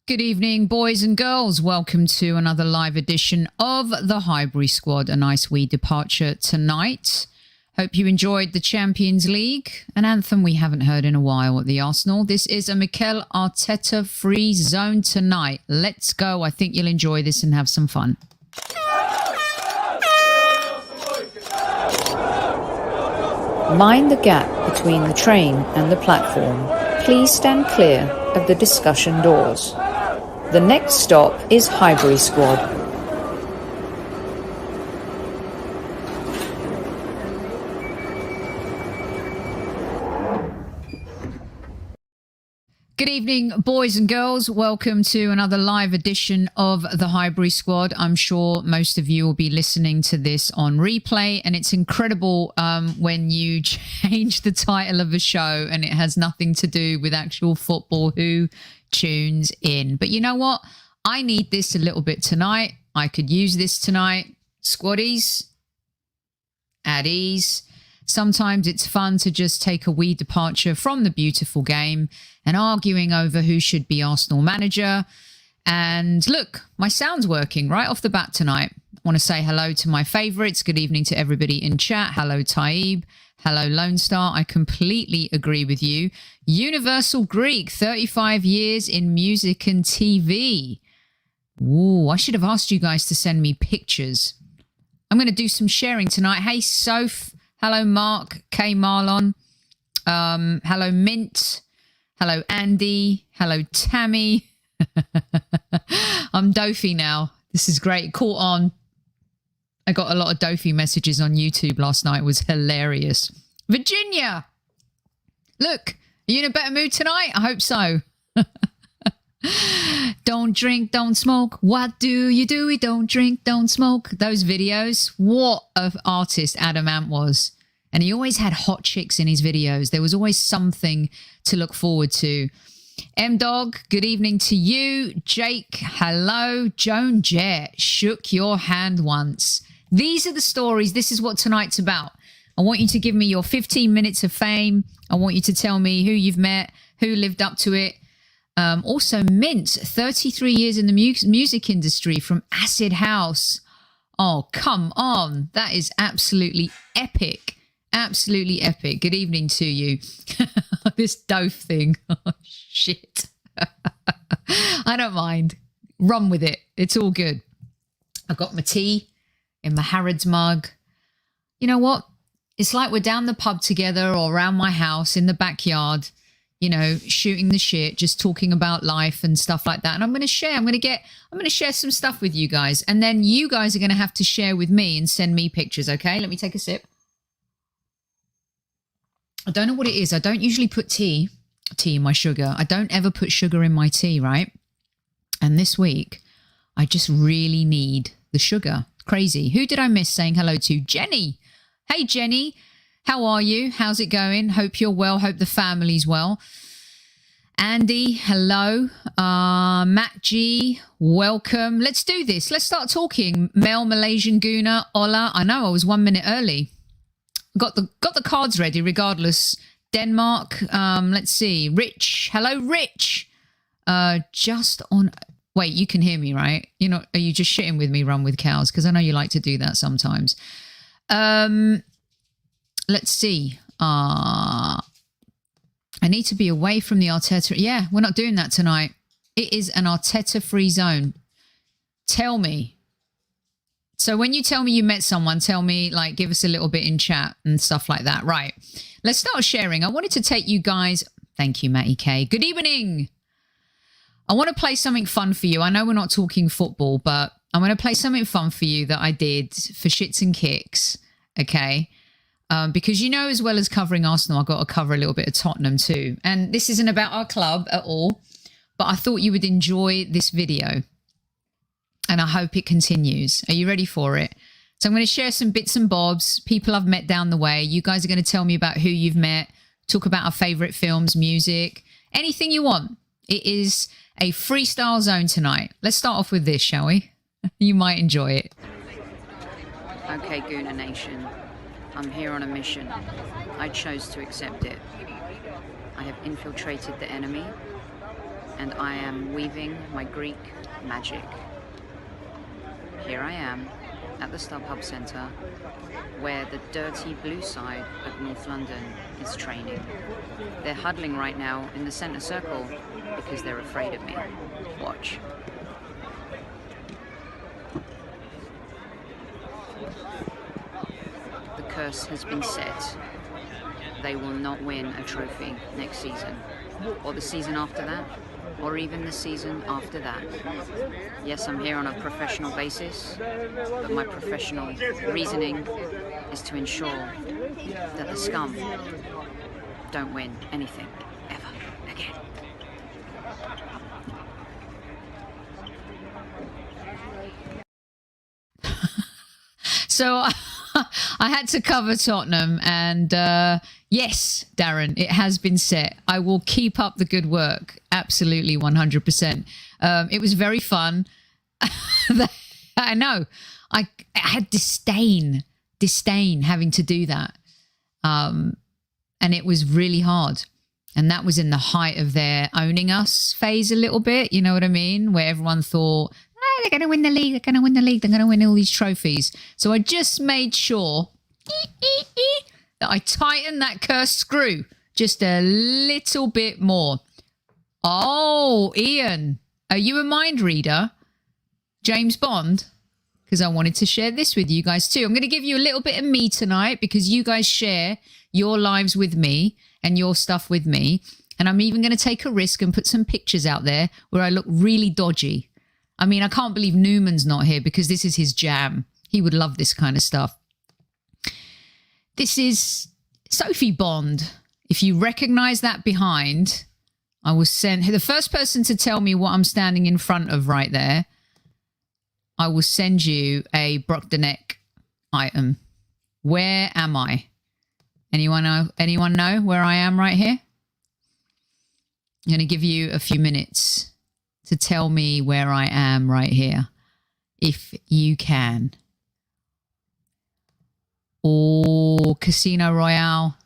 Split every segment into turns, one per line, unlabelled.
Good evening, boys and girls. Welcome to another live edition of the Highbury Squad. A nice wee departure tonight. Hope you enjoyed the Champions League, an anthem we haven't heard in a while at the Arsenal. This is a Mikel Arteta free zone tonight. Let's go. I think you'll enjoy this and have some fun.
Mind the gap between the train and the platform. Please stand clear of the discussion doors. The next stop is Highbury Squad.
Good evening, boys and girls. Welcome to another live edition of the Highbury Squad. I'm sure most of you will be listening to this on replay, and it's incredible when you change the title of a show and it has nothing to do with actual football. Who tunes in? But you know what? I need this a little bit tonight. I could use this tonight. Squaddies, at ease. Sometimes it's fun to just take a wee departure from the beautiful game and arguing over who should be Arsenal manager. And look, my sound's working right off the bat tonight. I want to say hello to my favourites. Good evening to everybody in chat. Hello, Taib. Hello, Lone Star. I completely agree with you. Universal Greek, 35 years in music and TV. Ooh, I should have asked you guys to send me pictures. I'm going to do some sharing tonight. Hey, Soph. Hello, Mark, K. Marlon. Hello, Mint. Hello, Andy. Hello, Tammy. I'm Dofi now. This is great. Caught on. I got a lot of Dofi messages on YouTube last night. It was hilarious. Virginia. Look, are you in a better mood tonight? I hope so. Don't drink, don't smoke. What do? We don't drink, don't smoke. Those videos. What an artist Adam Ant was. And he always had hot chicks in his videos. There was always something to look forward to. M-Dog, good evening to you. Jake, hello. Joan Jett, shook your hand once. These are the stories. This is what tonight's about. I want you to give me your 15 minutes of fame. I want you to tell me who you've met, who lived up to it. Also, Mint, 33 years in the music industry from Acid House. Oh, come on. That is absolutely epic. Absolutely epic. Good evening to you. This doof thing. Oh, shit. I don't mind. Run with it. It's all good. I got my tea in my Harrods mug. You know what? It's like we're down the pub together or around my house in the backyard, you know, shooting the shit, just talking about life and stuff like that. And I'm going to share. I'm going to share some stuff with you guys. And then you guys are going to have to share with me and send me pictures, okay? Let me take a sip. I don't know what it is. I don't usually put tea in my sugar. I don't ever put sugar in my tea, right? And this week, I just really need the sugar. Crazy. Who did I miss saying hello to? Jenny. Hey, Jenny. How are you? How's it going? Hope you're well. Hope the family's well. Andy, hello. Matt G, welcome. Let's do this. Let's start talking. Mel, Malaysian Guna, Ola. I know I was 1 minute early. Got the cards ready regardless. Denmark. Let's see. Rich. Hello, Rich. Just on. Wait, you can hear me, right? You're not. Are you just shitting with me? Run with cows, because I know you like to do that sometimes. Let's see. I need to be away from the Arteta. Yeah, we're not doing that tonight. It is an Arteta-free zone. Tell me. So when you tell me you met someone, tell me, like, give us a little bit in chat and stuff like that. Right. Let's start sharing. I wanted to take you guys. Thank you, Matty K. Good evening. I want to play something fun for you. I know we're not talking football, but I'm going to play something fun for you that I did for shits and kicks. Okay. Because you know, as well as covering Arsenal, I've got to cover a little bit of Tottenham too. And this isn't about our club at all, but I thought you would enjoy this video. And I hope it continues. Are you ready for it? So I'm going to share some bits and bobs, people I've met down the way. You guys are going to tell me about who you've met, talk about our favourite films, music, anything you want. It is a freestyle zone tonight. Let's start off with this, shall we? You might enjoy it.
Okay, Gooner Nation. I'm here on a mission. I chose to accept it. I have infiltrated the enemy. and I am weaving my Greek magic. Here I am at the StubHub Centre, where the dirty blue side of North London is training. They're huddling right now in the centre circle because they're afraid of me. Watch. The curse has been set. They will not win a trophy next season, or the season after that, or even the season after that. Yes, I'm here on a professional basis, but my professional reasoning is to ensure that the scum don't win anything ever again.
So I had to cover Tottenham, and yes, Darren, it has been set. I will keep up the good work. Absolutely, 100%. It was very fun. I know. I had disdain having to do that. And it was really hard. And that was in the height of their owning us phase a little bit. You know what I mean? Where everyone thought, they're going to win the league. They're going to win the league. They're going to win all these trophies. So I just made sure that I tightened that cursed screw just a little bit more. Oh, Ian, are you a mind reader? James Bond? Because I wanted to share this with you guys too. I'm going to give you a little bit of me tonight because you guys share your lives with me and your stuff with me. And I'm even going to take a risk and put some pictures out there where I look really dodgy. I mean, I can't believe Newman's not here because this is his jam. He would love this kind of stuff. This is Sophie Bond. If you recognize that behind, I will send the first person to tell me what I'm standing in front of right there. I will send you a Brockdeneck item. Where am I? Anyone know where I am right here? I'm going to give you a few minutes to tell me where I am right here, if you can. Oh, Casino Royale.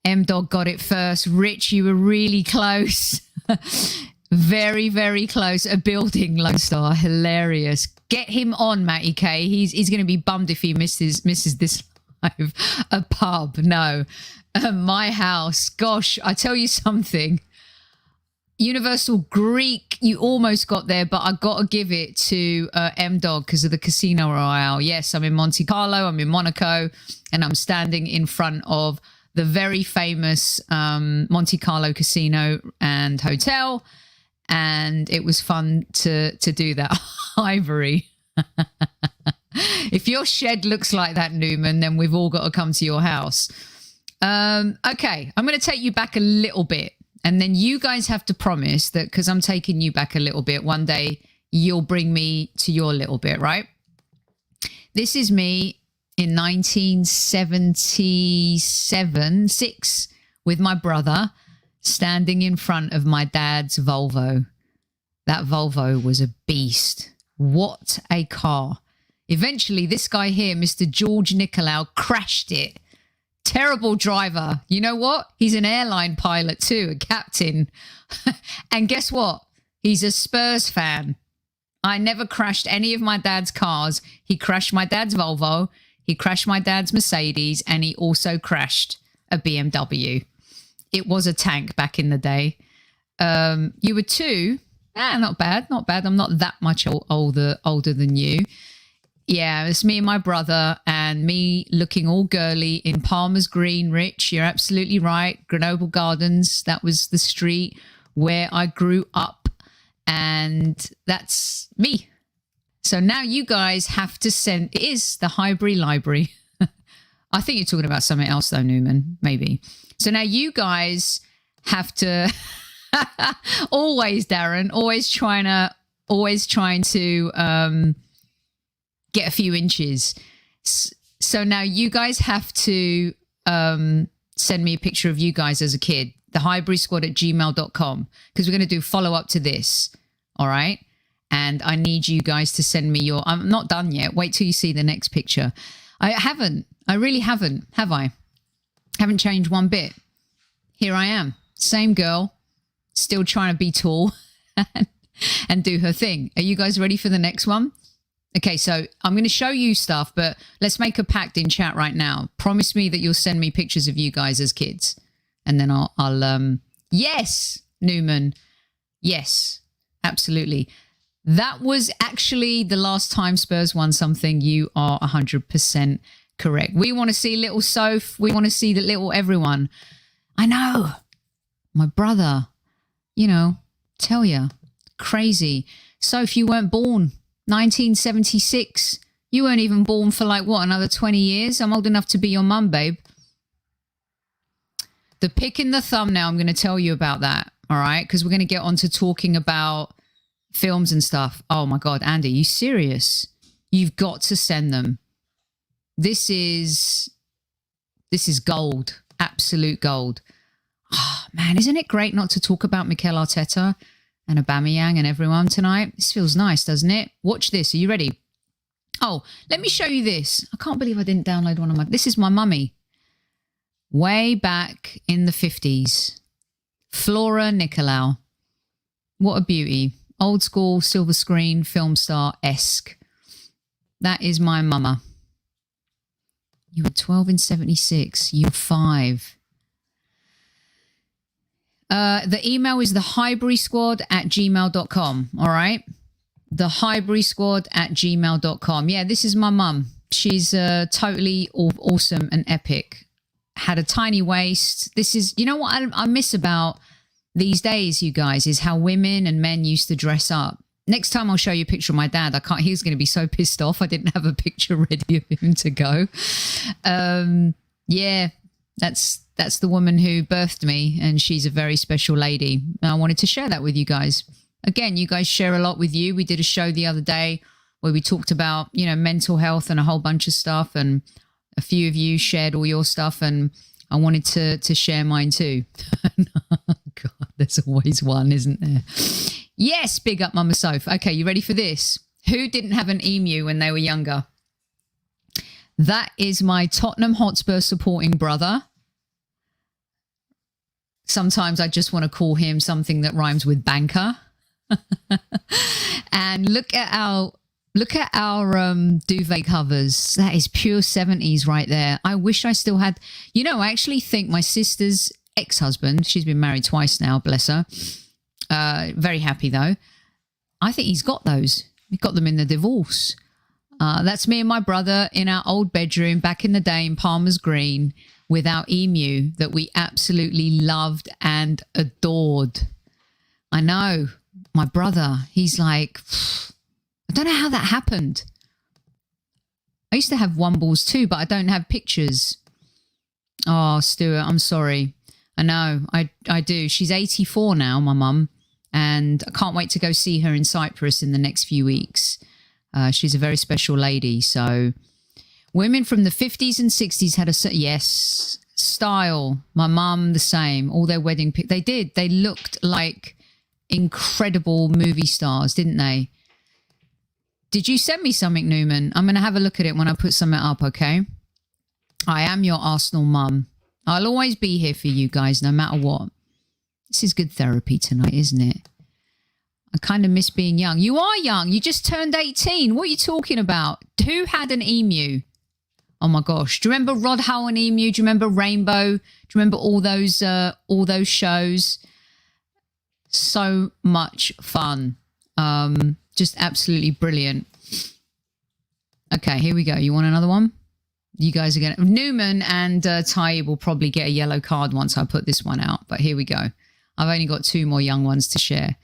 M-Dog got it first. Rich, you were really close. Very, very close. A building, Lone Star. Hilarious. Get him on, Matty K. He's going to be bummed if he misses this live. A pub, no. My house. Gosh, I tell you something. Universal Greek, you almost got there, but I got to give it to M-Dog because of the Casino Royale. Yes, I'm in Monte Carlo, I'm in Monaco, and I'm standing in front of the very famous Monte Carlo Casino and Hotel, and it was fun to do that. Highbury. If your shed looks like that, Newman, then we've all got to come to your house. Okay, I'm going to take you back a little bit. And then you guys have to promise that because I'm taking you back a little bit, one day you'll bring me to your little bit, right? This is me in 1976 with my brother standing in front of my dad's Volvo. That Volvo was a beast. What a car. Eventually, this guy here, Mr. George Nicolau, crashed it. Terrible driver. You know what? He's an airline pilot too, a captain. And guess what? He's a Spurs fan. I never crashed any of my dad's cars. He crashed my dad's Volvo. He crashed my dad's Mercedes. And he also crashed a BMW. It was a tank back in the day. You were two. Not bad. Not bad. I'm not that much older than you. Yeah, it's me and my brother and me looking all girly in Palmer's Green, Rich. You're absolutely right. Grenoble Gardens, that was the street where I grew up. And that's me. So now you guys have to send... It is the Highbury Library. I think you're talking about something else though, Newman. Maybe. So now you guys have to... always, Darren, always trying to get a few inches. So now you guys have to send me a picture of you guys as a kid, the highburysquad@gmail.com, because we're going to do follow up to this. All right. And I need you guys to send me your, I'm not done yet. Wait till you see the next picture. I really haven't, have I? Haven't changed one bit. Here I am. Same girl, still trying to be tall. and do her thing. Are you guys ready for the next one? Okay, so I'm going to show you stuff, but let's make a pact in chat right now. Promise me that you'll send me pictures of you guys as kids. And then I'll yes, Newman. Yes, absolutely. That was actually the last time Spurs won something. You are 100% correct. We want to see little Soph. We want to see the little everyone. I know. My brother, you know, tell ya. Crazy. Soph, you weren't born. 1976. You weren't even born for like, what, another 20 years? I'm old enough to be your mum, babe. The pic in the thumbnail, I'm going to tell you about that, all right? Because we're going to get on to talking about films and stuff. Oh, my God, Andy, you serious? You've got to send them. This is gold, absolute gold. Oh, man, isn't it great not to talk about Mikel Arteta and Aubameyang and everyone tonight? This feels nice, doesn't it? Watch this. Are you ready? Oh, let me show you this. I can't believe I didn't download one of my... This is my mummy. Way back in the 50s. Flora Nicolau. What a beauty. Old school, silver screen, film star-esque. That is my mama. You were 12 in 76. You were 5. The email is thehighburysquad@gmail.com. All right? Thehighburysquad@gmail.com. Yeah, this is my mum. She's totally awesome and epic. Had a tiny waist. This is, you know what I miss about these days, you guys, is how women and men used to dress up. Next time I'll show you a picture of my dad. He's going to be so pissed off I didn't have a picture ready of him to go. Yeah, that's the woman who birthed me, and she's a very special lady. And I wanted to share that with you guys. Again, you guys share a lot with you. We did a show the other day where we talked about, you know, mental health and a whole bunch of stuff, and a few of you shared all your stuff, and I wanted to share mine too. God, there's always one, isn't there? Yes, big up Mama Soph. Okay, you ready for this? Who didn't have an emu when they were younger? That is my Tottenham Hotspur supporting brother. Sometimes I just want to call him something that rhymes with banker. And look at our duvet covers. That is pure 70s right there. I wish I still had, you know, I actually think my sister's ex-husband, she's been married twice now, bless her. Very happy though. I think he's got those. He got them in the divorce. That's me and my brother in our old bedroom back in the day in Palmer's Green with our emu that we absolutely loved and adored. I know. My brother, he's like, I don't know how that happened. I used to have Wombles too, but I don't have pictures. Oh, Stuart, I'm sorry. I know, I do. She's 84 now, my mum, and I can't wait to go see her in Cyprus in the next few weeks. She's a very special lady. So women from the 50s and 60s had yes, style. My mum, the same. All their wedding pics. They did. They looked like incredible movie stars, didn't they? Did you send me something, Newman? I'm going to have a look at it when I put something up, okay? I am your Arsenal mum. I'll always be here for you guys, no matter what. This is good therapy tonight, isn't it? I kind of miss being young. You are young. You just turned 18. What are you talking about? Who had an emu? Oh, my gosh. Do you remember Rod Hull and Emu? Do you remember Rainbow? Do you remember all those shows? So much fun. Just absolutely brilliant. Okay, here we go. You want another one? You guys are going to... Newman and Ty will probably get a yellow card once I put this one out. But here we go. I've only got 2 more young ones to share.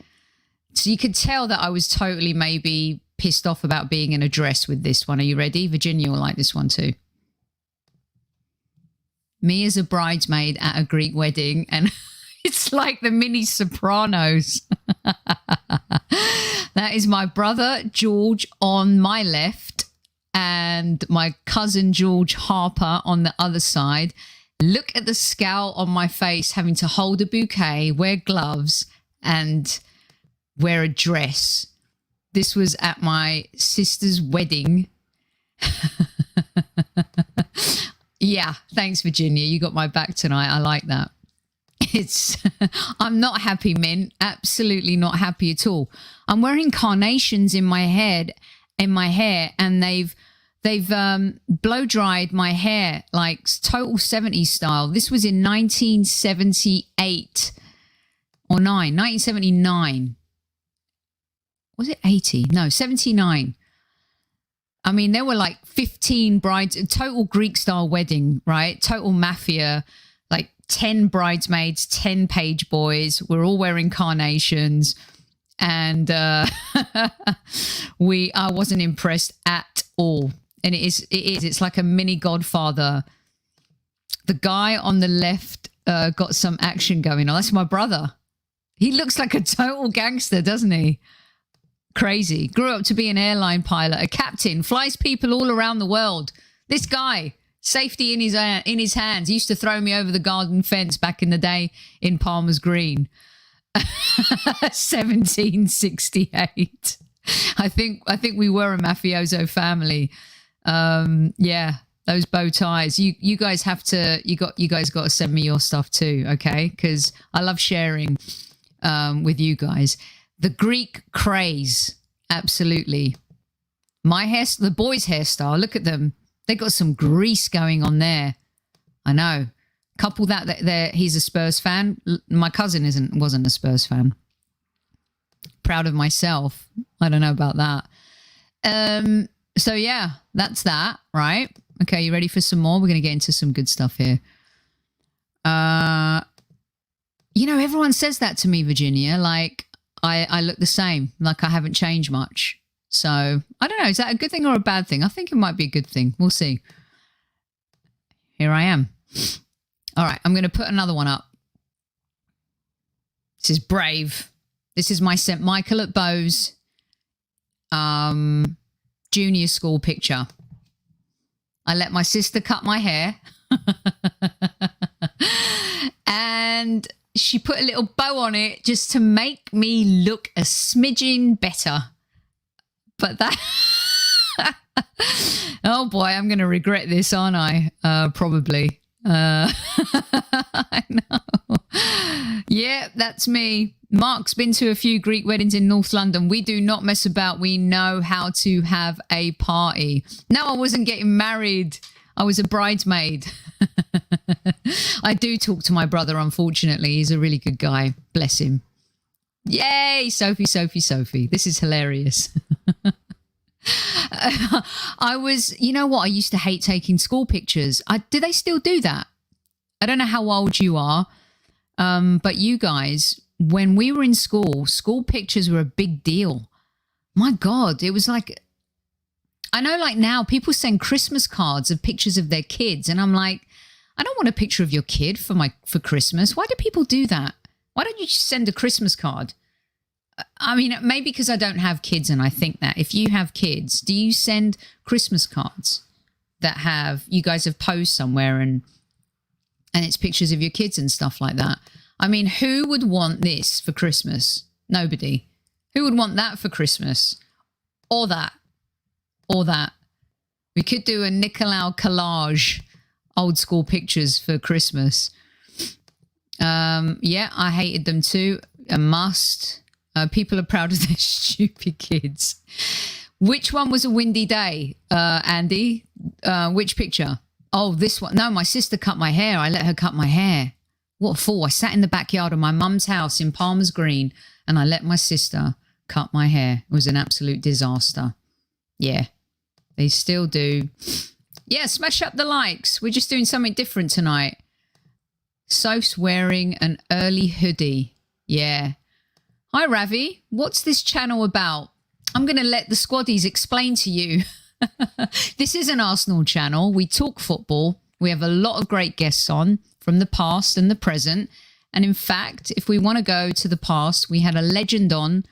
So you could tell that I was totally maybe pissed off about being in a dress with this one. Are you ready? Virginia will like this one too. Me as a bridesmaid at a Greek wedding, and it's like the mini Sopranos. That is my brother George on my left and my cousin George Harper on the other side. Look at the scowl on my face, having to hold a bouquet, wear gloves, and wear a dress. This was at my sister's wedding. Yeah, thanks, Virginia. You got my back tonight. I like that. It's I'm not happy, Mint. Absolutely not happy at all. I'm wearing carnations in my hair, and they've blow dried my hair like total 70s style. This was in 1978 or 1979. Was it 80? No, 79. I mean, there were like 15 brides, total Greek style wedding, right? Total mafia, like 10 bridesmaids, 10 page boys. We're all wearing carnations. And I wasn't impressed at all. And it's like a mini Godfather. The guy on the left got some action going on. That's my brother. He looks like a total gangster, doesn't he? Crazy. Grew up to be an airline pilot, a captain, flies people all around the world. This guy, safety in his hands, used to throw me over the garden fence back in the day in Palmer's Green. 1768. I think we were a mafioso family. Yeah, those bow ties. You guys have to. You guys got to send me your stuff too, okay? Because I love sharing with you guys. The Greek craze, absolutely. The boys' hairstyle. Look at them. They got some grease going on there. I know. Couple that he's a Spurs fan. My cousin wasn't a Spurs fan. Proud of myself. I don't know about that. So yeah, that's that, right? Okay, you ready for some more? We're going to get into some good stuff here. Everyone says that to me, Virginia. Like I look the same. Like I haven't changed much. So I don't know. Is that a good thing or a bad thing? I think it might be a good thing. We'll see. Here I am. All right, I'm going to put another one up. This is brave. This is my St. Michael at Bowes junior school picture. I let my sister cut my hair. And she put a little bow on it just to make me look a smidgen better. But that... Oh boy, I'm going to regret this, aren't I? Probably. I know. Yeah, that's me. Mark's been to a few Greek weddings in North London. We do not mess about. We know how to have a party. No, I wasn't getting married. I was a bridesmaid. I do talk to my brother, unfortunately. He's a really good guy. Bless him. Yay, Sophie, Sophie, Sophie. This is hilarious. You know what? I used to hate taking school pictures. Do they still do that? I don't know how old you are. But you guys, when we were in school pictures were a big deal. My God, it was like, I know like now people send Christmas cards of pictures of their kids. And I'm like, I don't want a picture of your kid for Christmas. Why do people do that? Why don't you just send a Christmas card? I mean, maybe because I don't have kids and I think that. If you have kids, do you send Christmas cards that you guys have posed somewhere and it's pictures of your kids and stuff like that? I mean, who would want this for Christmas? Nobody. Who would want that for Christmas? Or that. Or that. We could do a Nicolau collage, old school pictures for Christmas. Yeah, I hated them too. A must. People are proud of their stupid kids. Which one was a windy day, Andy? Which picture? Oh, this one. No, my sister cut my hair. I let her cut my hair. What for? I sat in the backyard of my mum's house in Palmer's Green and I let my sister cut my hair. It was an absolute disaster. Yeah, they still do. Yeah, smash up the likes. We're just doing something different tonight. Soph's wearing an early hoodie. Yeah. Hi, Ravi. What's this channel about? I'm going to let the Squaddies explain to you. This is an Arsenal channel. We talk football. We have a lot of great guests on from the past and the present. And in fact, if we want to go to the past, we had a legend on,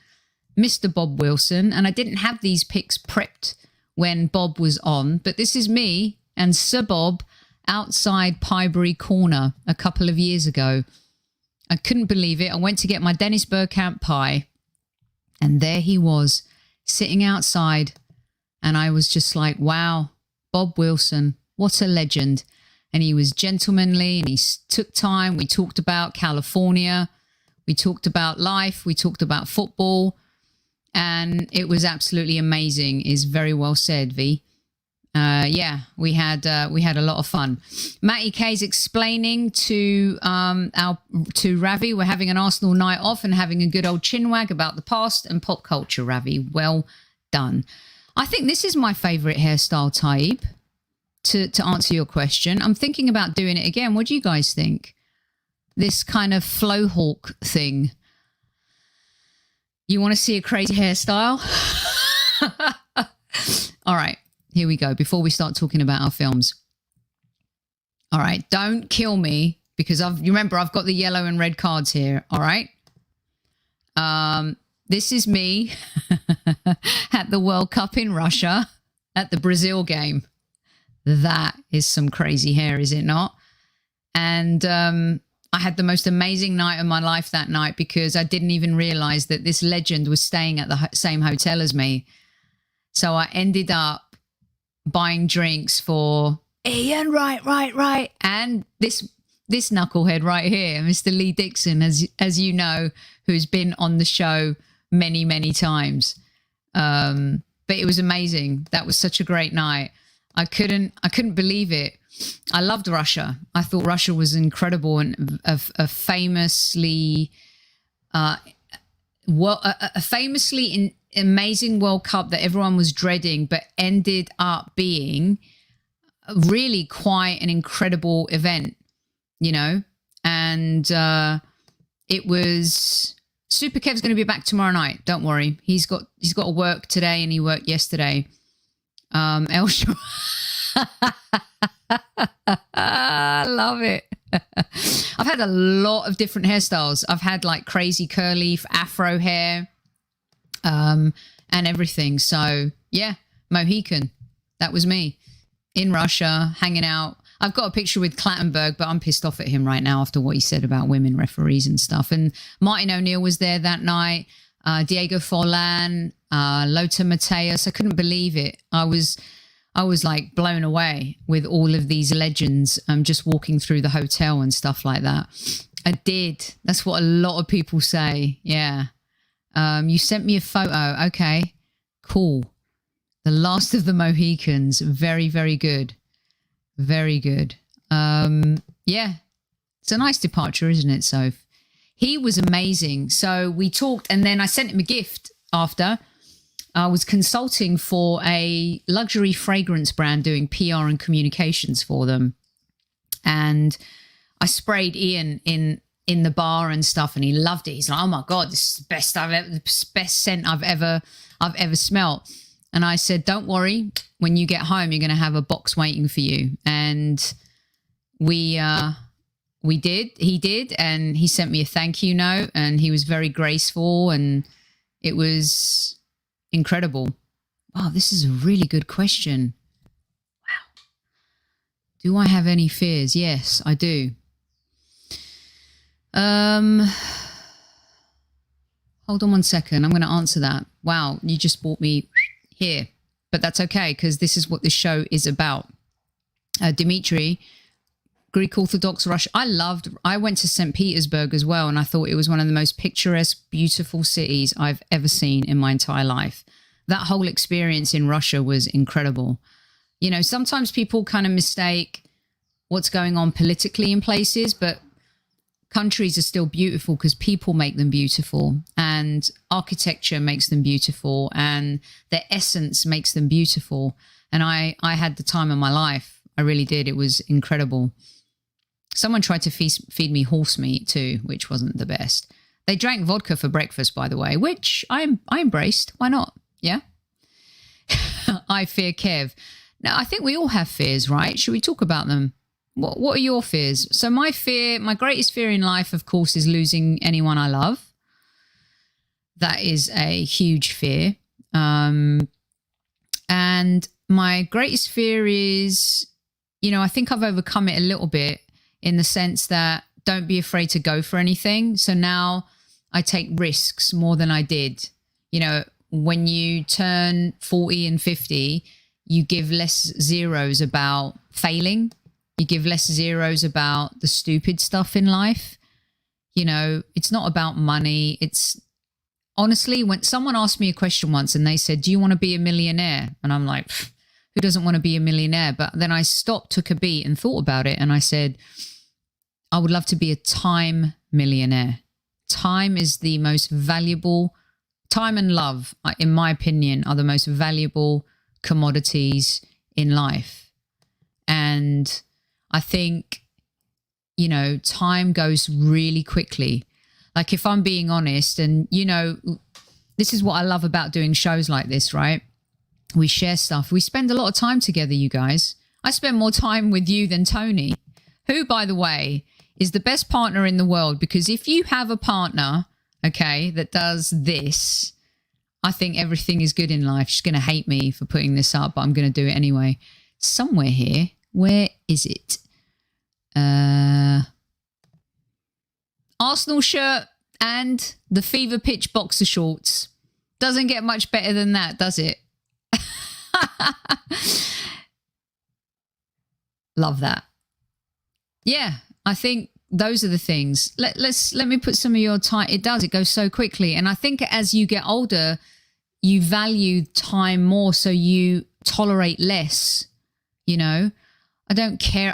Mr. Bob Wilson. And I didn't have these pics prepped when Bob was on. But this is me and Sir Bob outside Highbury Corner a couple of years ago. I couldn't believe it. I went to get my Dennis Bergkamp pie and there he was sitting outside and I was just like, wow, Bob Wilson, what a legend. and he was gentlemanly, and he took time. We talked about California. We talked about life. We talked about football. And it was absolutely amazing. Is very well said, V. Yeah, we had a lot of fun. Matty K's explaining to Ravi, we're having an Arsenal night off and having a good old chinwag about the past and pop culture. Ravi, well done. I think this is my favourite hairstyle type. To answer your question, I'm thinking about doing it again. What do you guys think? This kind of flow hawk thing. You want to see a crazy hairstyle? All right. Here we go, before we start talking about our films. All right, don't kill me, because you remember I've got the yellow and red cards here, all right? This is me at the World Cup in Russia at the Brazil game. That is some crazy hair, is it not? And I had the most amazing night of my life that night, because I didn't even realize that this legend was staying at the same hotel as me. So I ended up buying drinks for Ian, right. And this knucklehead right here, Mr. Lee Dixon, as you know, who's been on the show many, many times. But it was amazing. That was such a great night. I couldn't believe it. I loved Russia. I thought Russia was incredible, and a famously amazing World Cup that everyone was dreading, but ended up being really quite an incredible event, you know. And it was Super Kev's going to be back tomorrow night. Don't worry, he's got to work today, and he worked yesterday. I love it. I've had a lot of different hairstyles. I've had like crazy curly afro hair. And everything. So yeah, Mohican. That was me in Russia, hanging out. I've got a picture with Clattenburg, but I'm pissed off at him right now after what he said about women referees and stuff. And Martin O'Neill was there that night. Diego Forlan, Lothar Matthäus. I couldn't believe it. I was like blown away with all of these legends. Just walking through the hotel and stuff like that. I did. That's what a lot of people say. Yeah. You sent me a photo. Okay, cool. The Last of the Mohicans. Very, very good. Very good. Yeah, it's a nice departure, isn't it, Soph? He was amazing. So we talked, and then I sent him a gift after. I was consulting for a luxury fragrance brand doing PR and communications for them. And I sprayed Ian in the bar and stuff, and he loved it. He's like, "Oh my God, this is the best scent I've ever smelt." And I said, "Don't worry, when you get home, you're going to have a box waiting for you." And we did. He did, and he sent me a thank you note, and he was very graceful, and it was incredible. Wow, this is a really good question. Wow. Do I have any fears? Yes, I do. Hold on one second. I'm going to answer that. Wow, you just brought me here. But that's okay, because this is what this show is about. Dimitri, Greek Orthodox Russia. I went to St. Petersburg as well, and I thought it was one of the most picturesque, beautiful cities I've ever seen in my entire life. That whole experience in Russia was incredible. You know, sometimes people kind of mistake what's going on politically in places, but countries are still beautiful because people make them beautiful, and architecture makes them beautiful, and their essence makes them beautiful. And I had the time of my life. I really did. It was incredible. Someone tried to feed me horse meat too, which wasn't the best. They drank vodka for breakfast, by the way, which I embraced. Why not? Yeah. I fear Kev. Now, I think we all have fears, right? Should we talk about them? What are your fears? So my greatest fear in life, of course, is losing anyone I love. That is a huge fear. And my greatest fear is, you know, I think I've overcome it a little bit in the sense that don't be afraid to go for anything. So now I take risks more than I did. You know, when you turn 40 and 50, you give less zeros about failing. You give less zeros about the stupid stuff in life. You know, it's not about money. It's honestly, when someone asked me a question once and they said, do you want to be a millionaire? And I'm like, who doesn't want to be a millionaire? But then I stopped, took a beat and thought about it. And I said, I would love to be a time millionaire. Time is the most valuable, time and love, in my opinion, are the most valuable commodities in life. And I think, you know, time goes really quickly. Like, if I'm being honest, and, you know, this is what I love about doing shows like this, right? We share stuff. We spend a lot of time together, you guys. I spend more time with you than Tony, who, by the way, is the best partner in the world. Because if you have a partner, okay, that does this, I think everything is good in life. She's going to hate me for putting this up, but I'm going to do it anyway. Somewhere here. Where is it? Arsenal shirt and the Fever Pitch boxer shorts. Doesn't get much better than that, does it? Love that. Yeah, I think those are the things. Let me put some of your time. It goes so quickly. And I think as you get older, you value time more, so you tolerate less, you know. I don't care.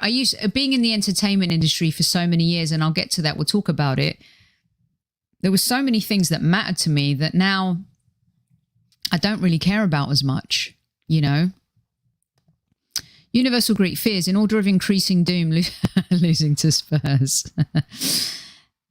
Being in the entertainment industry for so many years, and I'll get to that, we'll talk about it. There were so many things that mattered to me that now I don't really care about as much, you know. Universal Greek fears in order of increasing doom, losing to Spurs.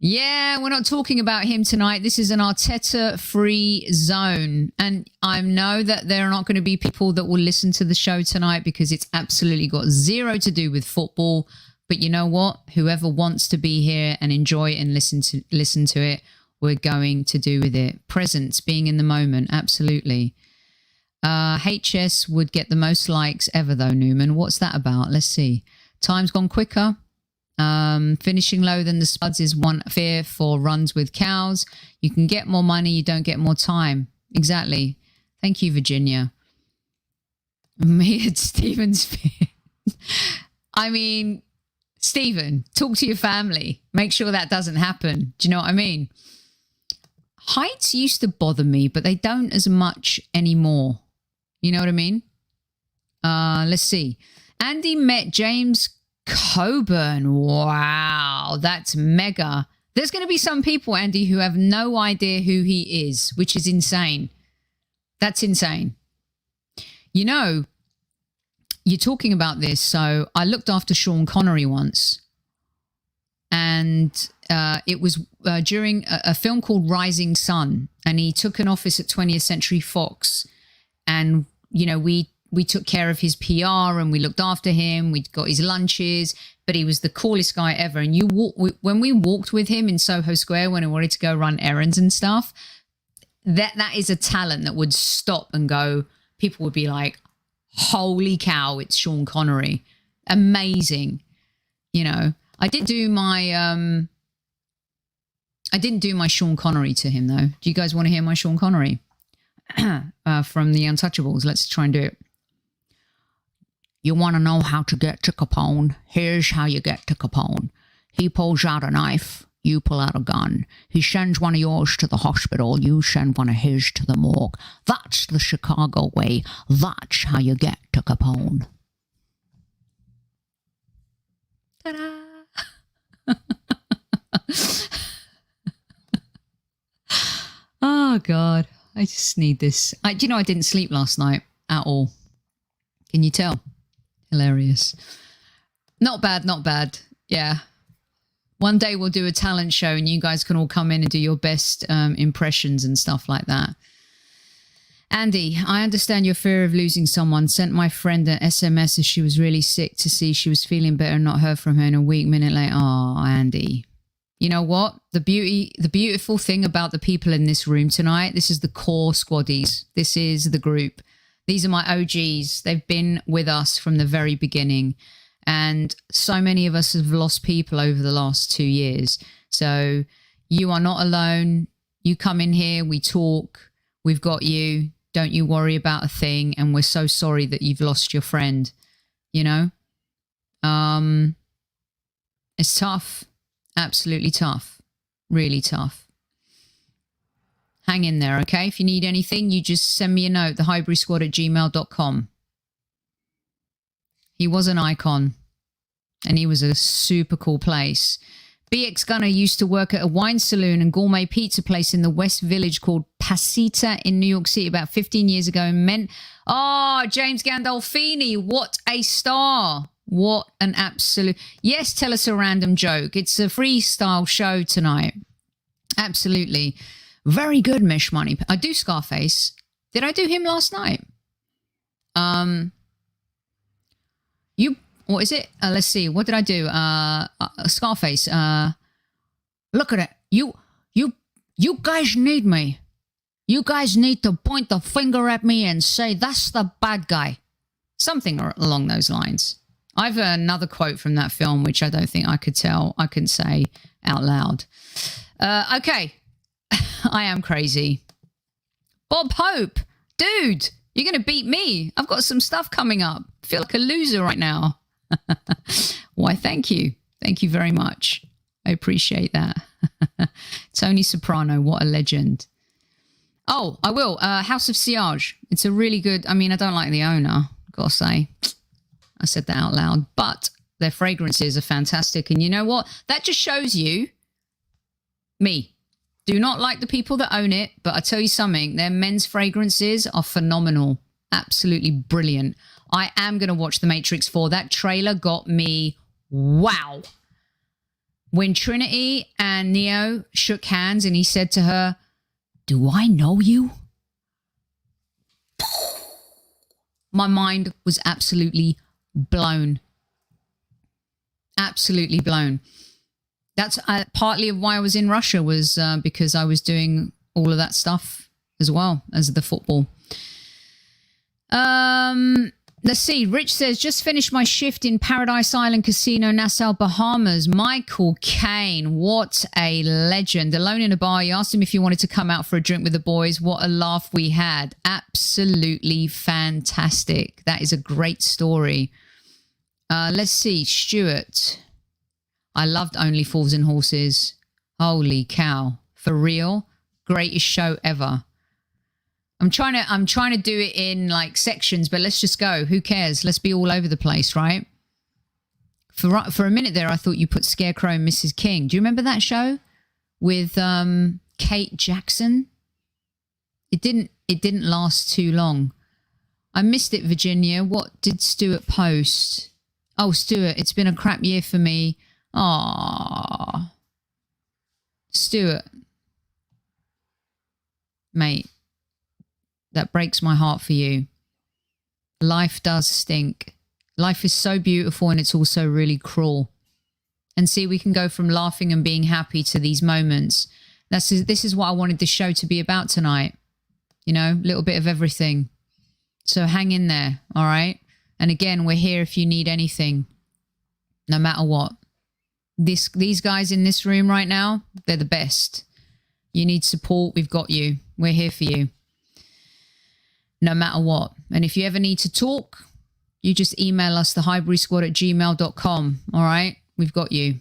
Yeah, we're not talking about him tonight. This is an Arteta-free zone. And I know that there are not going to be people that will listen to the show tonight because it's absolutely got zero to do with football. But you know what? Whoever wants to be here and enjoy and listen to it, we're going to do with it. Presence, being in the moment, absolutely. HS would get the most likes ever, though, Newman. What's that about? Let's see. Time's gone quicker. Finishing low than the Spuds is one fear for runs with cows. You can get more money, you don't get more time. Exactly. Thank you, Virginia. Me and Stephen's fear. I mean, Stephen, talk to your family. Make sure that doesn't happen. Do you know what I mean? Heights used to bother me, but they don't as much anymore. You know what I mean? Let's see. Andy met James Coburn. Wow, that's mega. There's going to be some people, Andy, who have no idea who he is, which is insane. That's insane. You know, you're talking about this. So I looked after Sean Connery once, and it was during a film called Rising Sun, and he took an office at 20th Century Fox, and you know, we took care of his PR and we looked after him. We got his lunches, but he was the coolest guy ever. And when we walked with him in Soho Square when we wanted to go run errands and stuff, that is a talent that would stop and go. People would be like, "Holy cow, it's Sean Connery, amazing!" You know, I didn't do my Sean Connery to him though. Do you guys want to hear my Sean Connery from the Untouchables? Let's try and do it. You want to know how to get to Capone? Here's how you get to Capone. He pulls out a knife. You pull out a gun. He sends one of yours to the hospital. You send one of his to the morgue. That's the Chicago way. That's how you get to Capone. Ta-da! Oh, God. I just need this. Do you know I didn't sleep last night at all? Can you tell? Hilarious. Not bad, not bad. Yeah. One day we'll do a talent show and you guys can all come in and do your best impressions and stuff like that. Andy, I understand your fear of losing someone. Sent my friend an SMS as she was really sick to see she was feeling better and not heard from her in a week. Minute later, oh, Andy. You know what? The beautiful thing about the people in this room tonight, this is the core Squaddies. This is the group. These are my OGs. They've been with us from the very beginning. And so many of us have lost people over the last 2 years. So you are not alone. You come in here, we talk, we've got you. Don't you worry about a thing. And we're so sorry that you've lost your friend, you know? It's tough. Absolutely tough. Really tough. Hang in there, okay? If you need anything, you just send me a note, thehighburysquad@gmail.com. He was an icon, and he was a super cool place. BX Gunner used to work at a wine saloon and gourmet pizza place in the West Village called Pasita in New York City about 15 years ago and meant, James Gandolfini, what a star. What an absolute... Yes, tell us a random joke. It's a freestyle show tonight. Absolutely. Very good, Mish Money. I do Scarface. Did I do him last night? What is it? Let's see. What did I do? Scarface. Look at it. You guys need me. You guys need to point the finger at me and say, that's the bad guy. Something along those lines. I've another quote from that film, which I don't think I couldn't say out loud. Okay. I am crazy. Bob Hope. Dude, you're going to beat me. I've got some stuff coming up. I feel like a loser right now. Why, thank you. Thank you very much. I appreciate that. Tony Soprano, what a legend. Oh, I will. House of Siage. It's a really good... I mean, I don't like the owner, gotta say. I said that out loud. But their fragrances are fantastic. And you know what? That just shows you me. Do not like the people that own it, but I tell you something, their men's fragrances are phenomenal. Absolutely brilliant. I am going to watch The Matrix 4. That trailer got me, wow. When Trinity and Neo shook hands and he said to her, do I know you? My mind was absolutely blown. Absolutely blown. That's partly of why I was in Russia was because I was doing all of that stuff as well as the football. Let's see. Rich says, just finished my shift in Paradise Island Casino, Nassau, Bahamas. Michael Caine, what a legend. Alone in a bar, he asked him if he wanted to come out for a drink with the boys. What a laugh we had. Absolutely fantastic. That is a great story. Let's see. Stuart. I loved Only Fools and Horses. Holy cow. For real. Greatest show ever. I'm trying to do it in like sections, but let's just go. Who cares? Let's be all over the place, right? For a minute there, I thought you put Scarecrow and Mrs. King. Do you remember that show with Kate Jackson? It didn't last too long. I missed it, Virginia. What did Stuart post? Oh, Stuart, it's been a crap year for me. Aww. Stuart. Mate. That breaks my heart for you. Life does stink. Life is so beautiful and it's also really cruel. And see, we can go from laughing and being happy to these moments. This is what I wanted this show to be about tonight. You know, a little bit of everything. So hang in there, all right? And again, we're here if you need anything, no matter what. These guys in this room right now, they're the best. You need support, we've got you. We're here for you. No matter what. And if you ever need to talk, you just email us, thehighburysquad@gmail.com. All right? We've got you.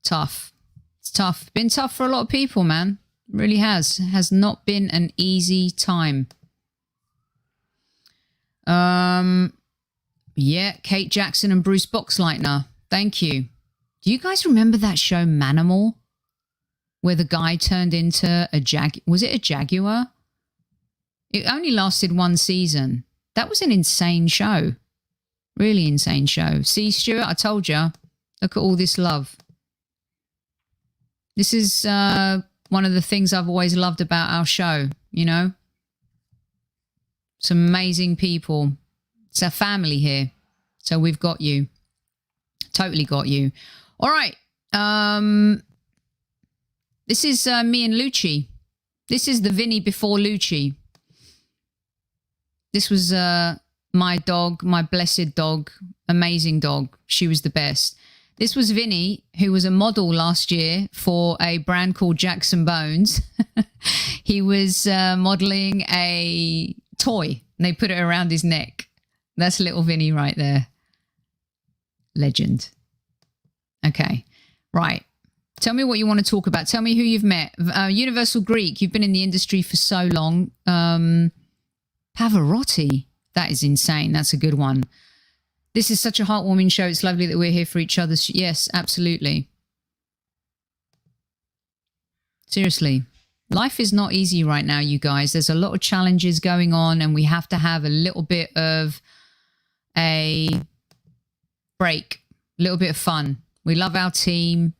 Tough. It's tough. Been tough for a lot of people, man. It really has. It has not been an easy time. Yeah, Kate Jackson and Bruce Boxleitner. Thank you. Do you guys remember that show Manimal? Where the guy turned into a was it a jaguar? It only lasted one season. That was an insane show. Really insane show. See, Stuart, I told you. Look at all this love. This is one of the things I've always loved about our show, you know? Some amazing people. It's a family here. So we've got you. Totally got you. All right. This is me and Lucci. This is the Vinny before Lucci. This was my dog, my blessed dog, amazing dog. She was the best. This was Vinny, who was a model last year for a brand called Jackson Bones. He was modeling a toy, and they put it around his neck. That's little Vinny right there. Legend. Okay, right. Tell me what you want to talk about. Tell me who you've met. Universal Greek, you've been in the industry for so long. Pavarotti, that is insane. That's a good one. This is such a heartwarming show. It's lovely that we're here for each other. Yes, absolutely. Seriously. Life is not easy right now, you guys. There's a lot of challenges going on, and we have to have a little bit of a break, a little bit of fun. We love our team,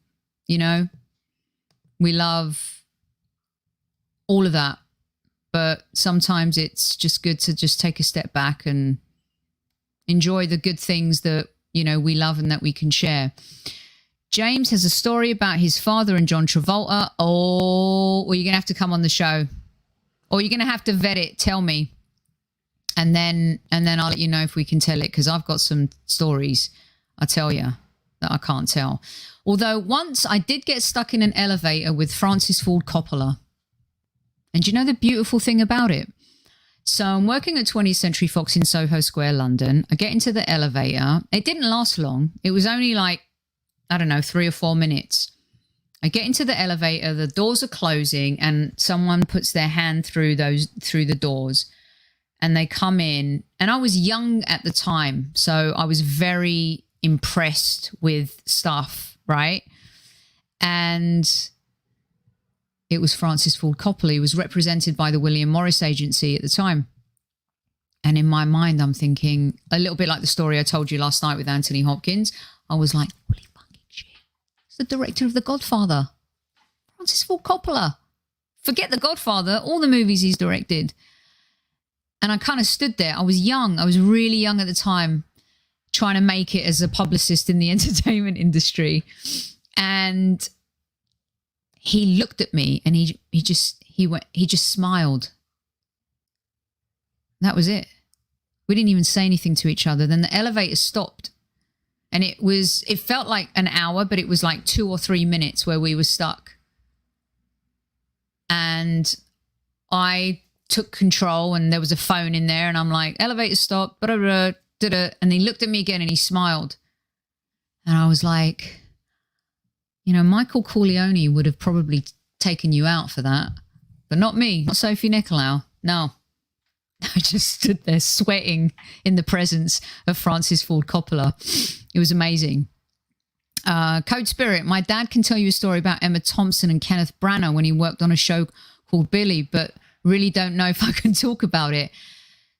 you know. We love all of that. But sometimes it's just good to just take a step back and enjoy the good things that, you know, we love and that we can share. James has a story about his father and John Travolta. Oh, well, you're going to have to come on the show. Or you're going to have to vet it. Tell me. And then I'll let you know if we can tell it, because I've got some stories, I tell you, that I can't tell. Although once I did get stuck in an elevator with Francis Ford Coppola. And you know the beautiful thing about it? So I'm working at 20th Century Fox in Soho Square, London. I get into the elevator. It didn't last long. It was only like, I don't know, 3 or 4 minutes. I get into the elevator, the doors are closing, and someone puts their hand through the doors, and they come in. And I was young at the time, so I was very impressed with stuff, right? And it was Francis Ford Coppola. He was represented by the William Morris Agency at the time. And in my mind, I'm thinking, a little bit like the story I told you last night with Anthony Hopkins, I was like, holy fucking shit. It's the director of The Godfather. Francis Ford Coppola. Forget The Godfather, all the movies he's directed. And I kind of stood there. I was young. I was really young at the time, trying to make it as a publicist in the entertainment industry. And he looked at me and he just smiled. That was it. We didn't even say anything to each other. Then the elevator stopped. And it felt like an hour, but it was like 2 or 3 minutes where we were stuck. And I took control, and there was a phone in there, and I'm like, elevator stop, blah, blah, blah, blah. And he looked at me again and he smiled. And I was like, you know, Michael Corleone would have probably taken you out for that, but not me, not Sophie Nicolau. No. I just stood there sweating in the presence of Francis Ford Coppola. It was amazing. Code Spirit. My dad can tell you a story about Emma Thompson and Kenneth Branagh when he worked on a show called Billy, but really don't know if I can talk about it.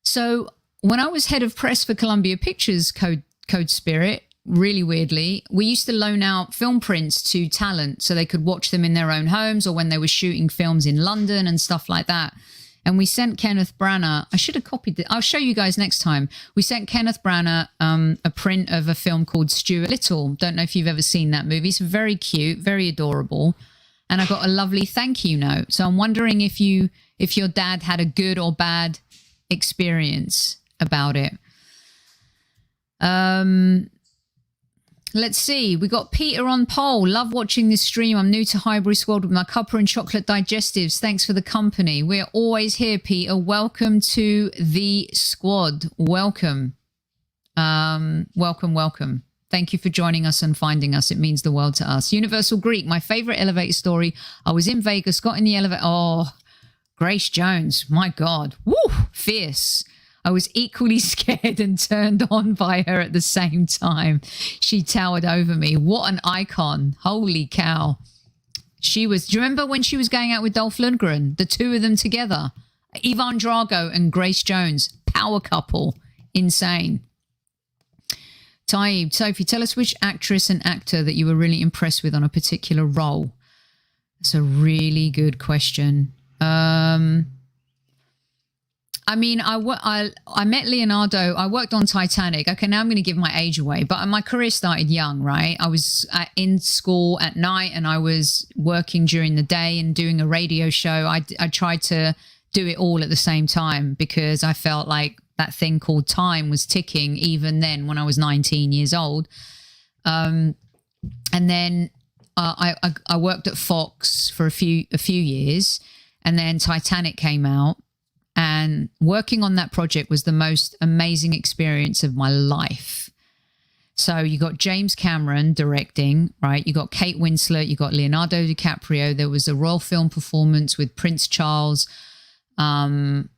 So when I was head of press for Columbia Pictures, Code Spirit, really weirdly, we used to loan out film prints to talent so they could watch them in their own homes or when they were shooting films in London and stuff like that. And we sent Kenneth Branagh, I should have copied it. I'll show you guys next time. We sent Kenneth Branagh a print of a film called Stuart Little. Don't know if you've ever seen that movie. It's very cute, very adorable. And I got a lovely thank you note. So I'm wondering if your dad had a good or bad experience about it. Let's see. We got Peter on poll. Love watching this stream. I'm new to Highbury Squad with my copper and chocolate digestives. Thanks for the company. We're always here, Peter. Welcome to the squad. Welcome. Welcome. Thank you for joining us and finding us. It means the world to us. Universal Greek, my favorite elevator story. I was in Vegas, got in the elevator. Oh, Grace Jones. My God. Woo, fierce. I was equally scared and turned on by her at the same time. She towered over me. What an icon. Holy cow. She was, do you remember when she was going out with Dolph Lundgren? The two of them together. Ivan Drago and Grace Jones. Power couple. Insane. Taib, Sophie, tell us which actress and actor that you were really impressed with on a particular role. That's a really good question. I mean, I met Leonardo. I worked on Titanic. Okay, now I'm going to give my age away, but my career started young, right? I was in school at night and I was working during the day and doing a radio show. I tried to do it all at the same time because I felt like that thing called time was ticking even then when I was 19 years old. And then I worked at Fox for a few years, and then Titanic came out. And working on that project was the most amazing experience of my life. So you got James Cameron directing, right? You got Kate Winslet, you got Leonardo DiCaprio. There was a royal film performance with Prince Charles. And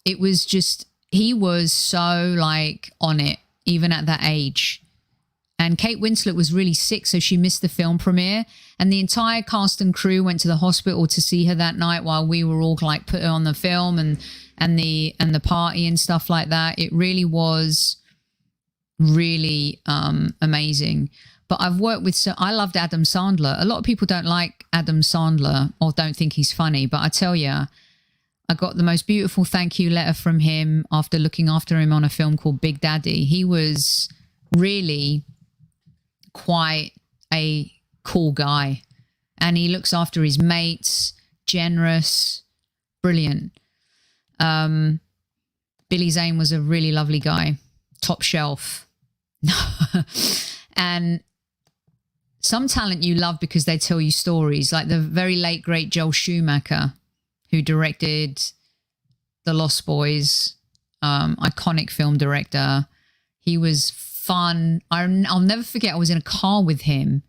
it was just, he was so like on it, even at that age. And Kate Winslet was really sick, so she missed the film premiere. And the entire cast and crew went to the hospital to see her that night while we were all like put on the film and the party and stuff like that. It really was really amazing. But I've worked with, so I loved Adam Sandler. A lot of people don't like Adam Sandler or don't think he's funny, but I tell you, I got the most beautiful thank you letter from him after looking after him on a film called Big Daddy. He was really quite a cool guy, and he looks after his mates, generous, brilliant. Billy Zane was a really lovely guy, top shelf. And some talent you love because they tell you stories, like the very late great Joel Schumacher, who directed The Lost Boys, iconic film director. He was fun. I'll never forget, I was in a car with him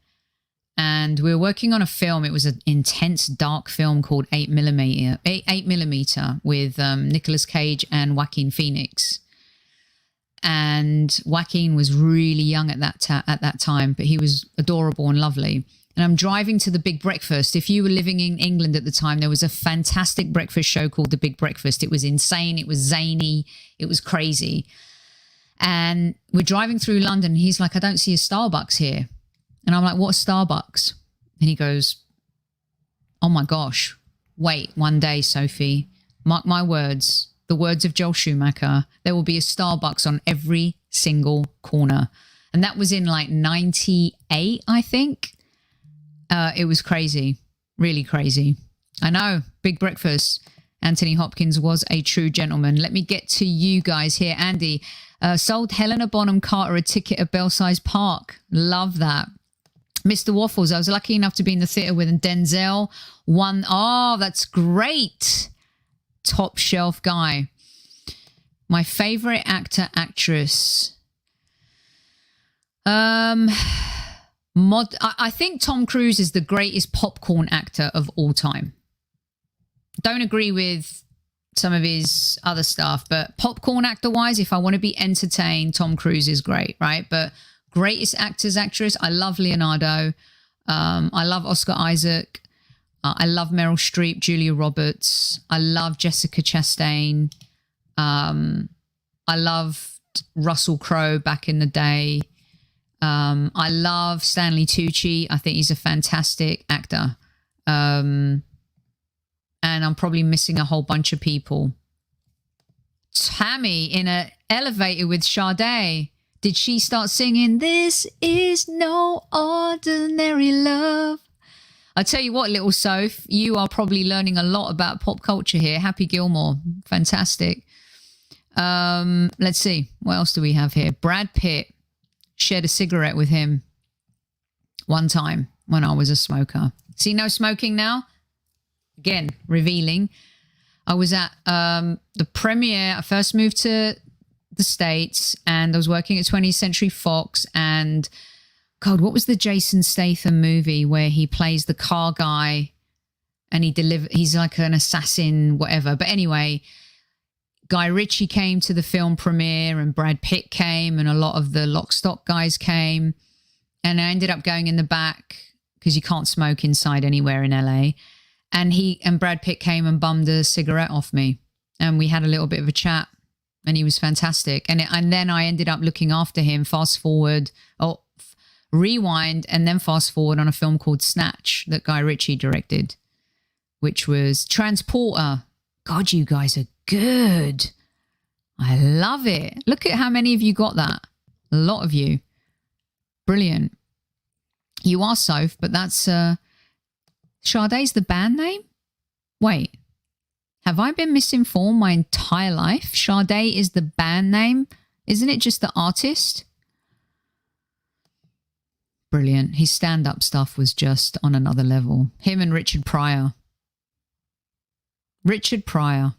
and we were working on a film. It was an intense, dark film called 8 Millimeter with Nicolas Cage and Joaquin Phoenix. And Joaquin was really young at that time, but he was adorable and lovely. And I'm driving to The Big Breakfast. If you were living in England at the time, there was a fantastic breakfast show called The Big Breakfast. It was insane. It was zany. It was crazy. And we're driving through London. And he's like, I don't see a Starbucks here. And I'm like, what's Starbucks? And he goes, oh my gosh, wait one day, Sophie, mark my words, the words of Joel Schumacher, there will be a Starbucks on every single corner. And that was in like 98, I think. It was crazy, really crazy. I know, Big Breakfast. Anthony Hopkins was a true gentleman. Let me get to you guys here. Andy, sold Helena Bonham Carter a ticket at Belsize Park. Love that. Mr. Waffles, I was lucky enough to be in the theatre with Denzel. Oh, that's great. Top shelf guy. My favourite actor, actress. I think Tom Cruise is the greatest popcorn actor of all time. Don't agree with some of his other stuff, but popcorn actor-wise, if I want to be entertained, Tom Cruise is great, right? But greatest actors, actress, I love Leonardo. I love Oscar Isaac. I love Meryl Streep, Julia Roberts. I love Jessica Chastain. I loved Russell Crowe back in the day. I love Stanley Tucci. I think he's a fantastic actor. And I'm probably missing a whole bunch of people. Tammy in an elevator with Sade. Did she start singing, "This is no ordinary love"? I tell you what, little Soph, you are probably learning a lot about pop culture here. Happy Gilmore. Fantastic. Let's see. What else do we have here? Brad Pitt. Shared a cigarette with him one time when I was a smoker. See, no smoking now? Again, revealing. I was at the premiere. I first moved to the States and I was working at 20th Century Fox, and God, what was the Jason Statham movie where he plays the car guy and he's like an assassin, whatever. But anyway, Guy Ritchie came to the film premiere and Brad Pitt came and a lot of the Lock Stock guys came. And I ended up going in the back because you can't smoke inside anywhere in LA. And Brad Pitt came and bummed a cigarette off me. And we had a little bit of a chat and he was fantastic. And then I ended up looking after him, rewind and then fast forward on a film called Snatch that Guy Ritchie directed, which was Transporter. God, you guys are good. I love it. Look at how many of you got that. A lot of you. Brilliant. You are Soph, but that's Sade's the band name? Wait. Have I been misinformed my entire life? Sade is the band name. Isn't it just the artist? Brilliant. His stand-up stuff was just on another level. Him and Richard Pryor. Richard Pryor.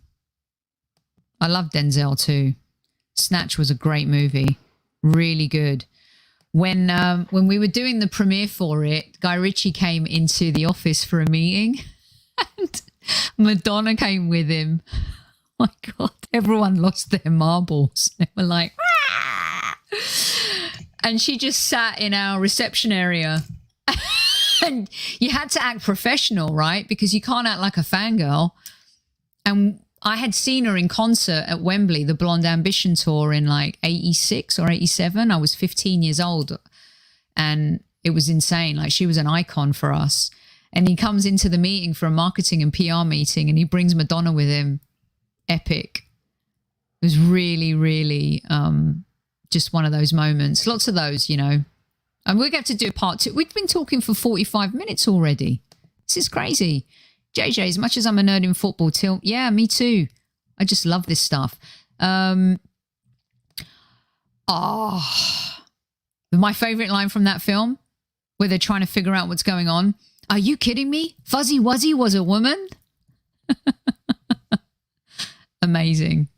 I love Denzel too. Snatch was a great movie. Really good. When we were doing the premiere for it, Guy Ritchie came into the office for a meeting and Madonna came with him. Oh my God, everyone lost their marbles. They were like, ah! And she just sat in our reception area. And you had to act professional, right? Because you can't act like a fangirl. And I had seen her in concert at Wembley, the Blonde Ambition tour in like 86 or 87. I was 15 years old and it was insane. Like she was an icon for us. And he comes into the meeting for a marketing and PR meeting and he brings Madonna with him. Epic. It was really, really just one of those moments. Lots of those, you know. And we're going to do part 2. We've been talking for 45 minutes already. This is crazy. JJ, as much as I'm a nerd in football, yeah, me too. I just love this stuff. My favorite line from that film, where they're trying to figure out what's going on. Are you kidding me? Fuzzy Wuzzy was a woman? Amazing.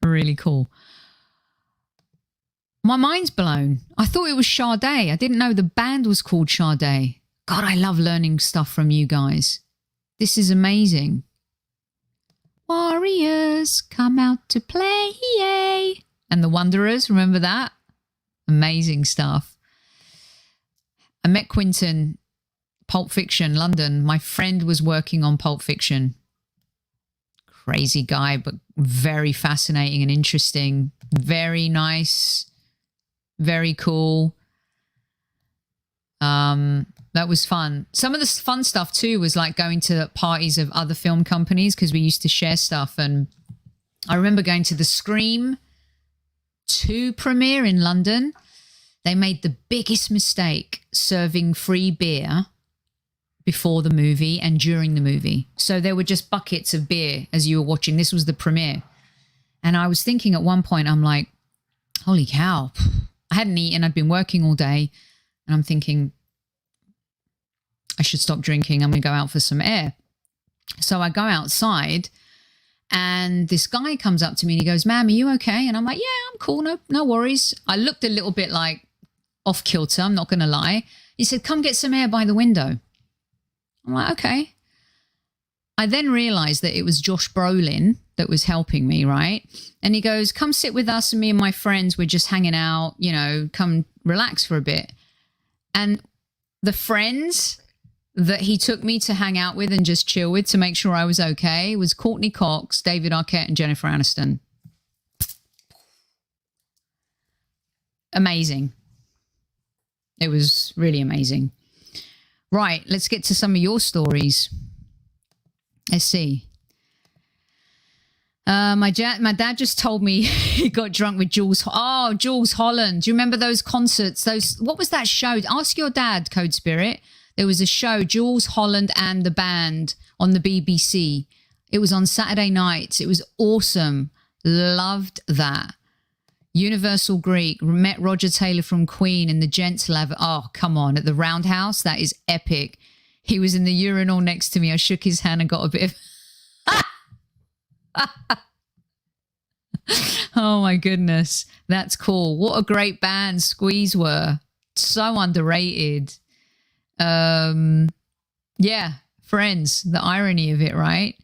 Really cool. My mind's blown. I thought it was Sade. I didn't know the band was called Sade. God, I love learning stuff from you guys. This is amazing. Warriors come out to play. And the Wanderers, remember that? Amazing stuff. I met Quentin, Pulp Fiction, London. My friend was working on Pulp Fiction. Crazy guy, but very fascinating and interesting. Very nice. Very cool. That was fun. Some of the fun stuff too was like going to parties of other film companies because we used to share stuff. And I remember going to the Scream 2 premiere in London. They made the biggest mistake serving free beer before the movie and during the movie. So there were just buckets of beer as you were watching. This was the premiere. And I was thinking at one point, I'm like, holy cow. I hadn't eaten. I'd been working all day. And I'm thinking, I should stop drinking. I'm going to go out for some air. So I go outside and this guy comes up to me and he goes, ma'am, are you okay? And I'm like, yeah, I'm cool. No worries. I looked a little bit like off kilter. I'm not going to lie. He said, come get some air by the window. I'm like, okay. I then realized that it was Josh Brolin that was helping me, right? And he goes, come sit with us and me and my friends. We're just hanging out, you know, come relax for a bit. And the friends that he took me to hang out with and just chill with to make sure I was okay was Courtney Cox, David Arquette, and Jennifer Aniston. Amazing. It was really amazing. Right, let's get to some of your stories. Let's see. My dad just told me he got drunk with Jules. Oh, Jules Holland. Do you remember those concerts? What was that show? Ask your dad, Code Spirit. There was a show, Jules Holland and the Band on the BBC. It was on Saturday nights. It was awesome. Loved that. Universal Greek. Met Roger Taylor from Queen in the Gents Lab. Oh, come on. At the Roundhouse. That is epic. He was in the urinal next to me. I shook his hand and got a bit of... Oh, my goodness. That's cool. What a great band Squeeze were. So underrated. Yeah, Friends, the irony of it, right?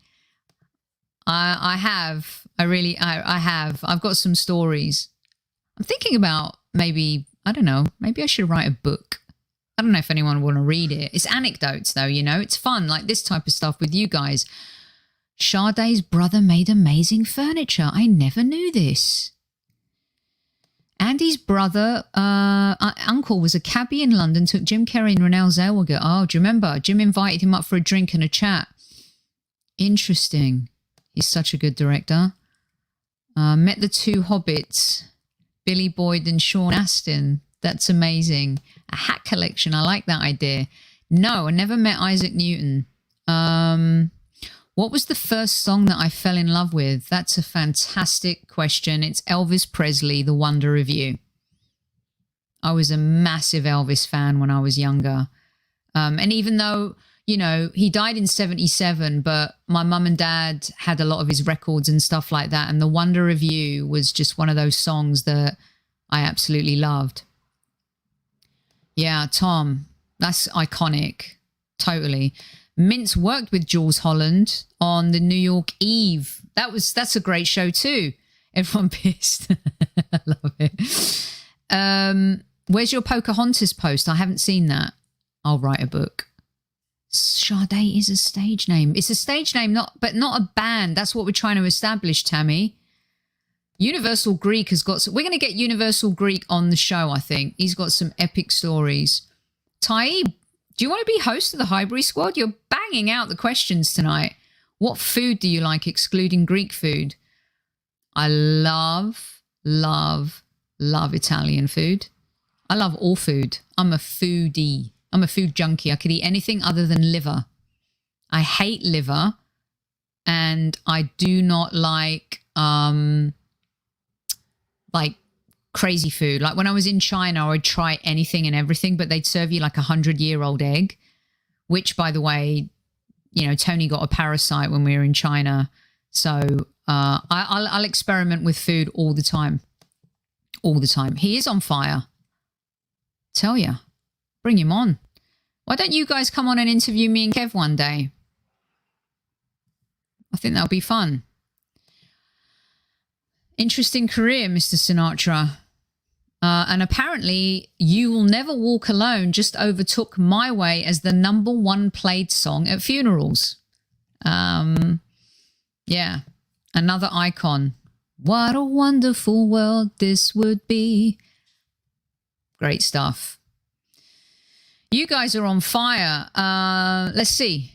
I have. I've got some stories. I'm thinking about maybe I should write a book. I don't know if anyone want to read it. It's anecdotes though, you know, it's fun, like this type of stuff with you guys. Sade's brother made amazing furniture. I never knew this. Andy's brother, uncle was a cabbie in London, took Jim Carrey and Renée Zellweger. Oh, do you remember? Jim invited him up for a drink and a chat. Interesting. He's such a good director. Met the two hobbits, Billy Boyd and Sean Astin. That's amazing. A hat collection. I like that idea. No, I never met Isaac Newton. What was the first song that I fell in love with? That's a fantastic question. It's Elvis Presley, The Wonder of You. I was a massive Elvis fan when I was younger. And even though, you know, he died in 77, but my mum and dad had a lot of his records and stuff like that. And The Wonder of You was just one of those songs that I absolutely loved. Yeah, Tom, that's iconic. Totally. Mintz worked with Jules Holland on the New York Eve. That's a great show too. Everyone pissed. I love it. Where's your Pocahontas post? I haven't seen that. I'll write a book. Sade is a stage name. It's a stage name, but not a band. That's what we're trying to establish, Tammy. Universal Greek has got... We're going to get Universal Greek on the show, I think. He's got some epic stories. Taib, do you want to be host of the Highbury Squad? You're banging out the questions tonight. What food do you like, excluding Greek food? I love Italian food. I love all food. I'm a foodie. I'm a food junkie. I could eat anything other than liver. I hate liver. And I do not like crazy food. Like when I was in China, I'd try anything and everything, but they'd serve you like 100-year-old egg, which, by the way, you know, Tony got a parasite when we were in China. So I'll experiment with food all the time. All the time. He is on fire. Tell ya. Bring him on. Why don't you guys come on and interview me and Kev one day? I think that'll be fun. Interesting career, Mr. Sinatra. And apparently, You Will Never Walk Alone just overtook My Way as the #1 played song at funerals. Yeah, another icon. What a wonderful world this would be. Great stuff. You guys are on fire. Let's see.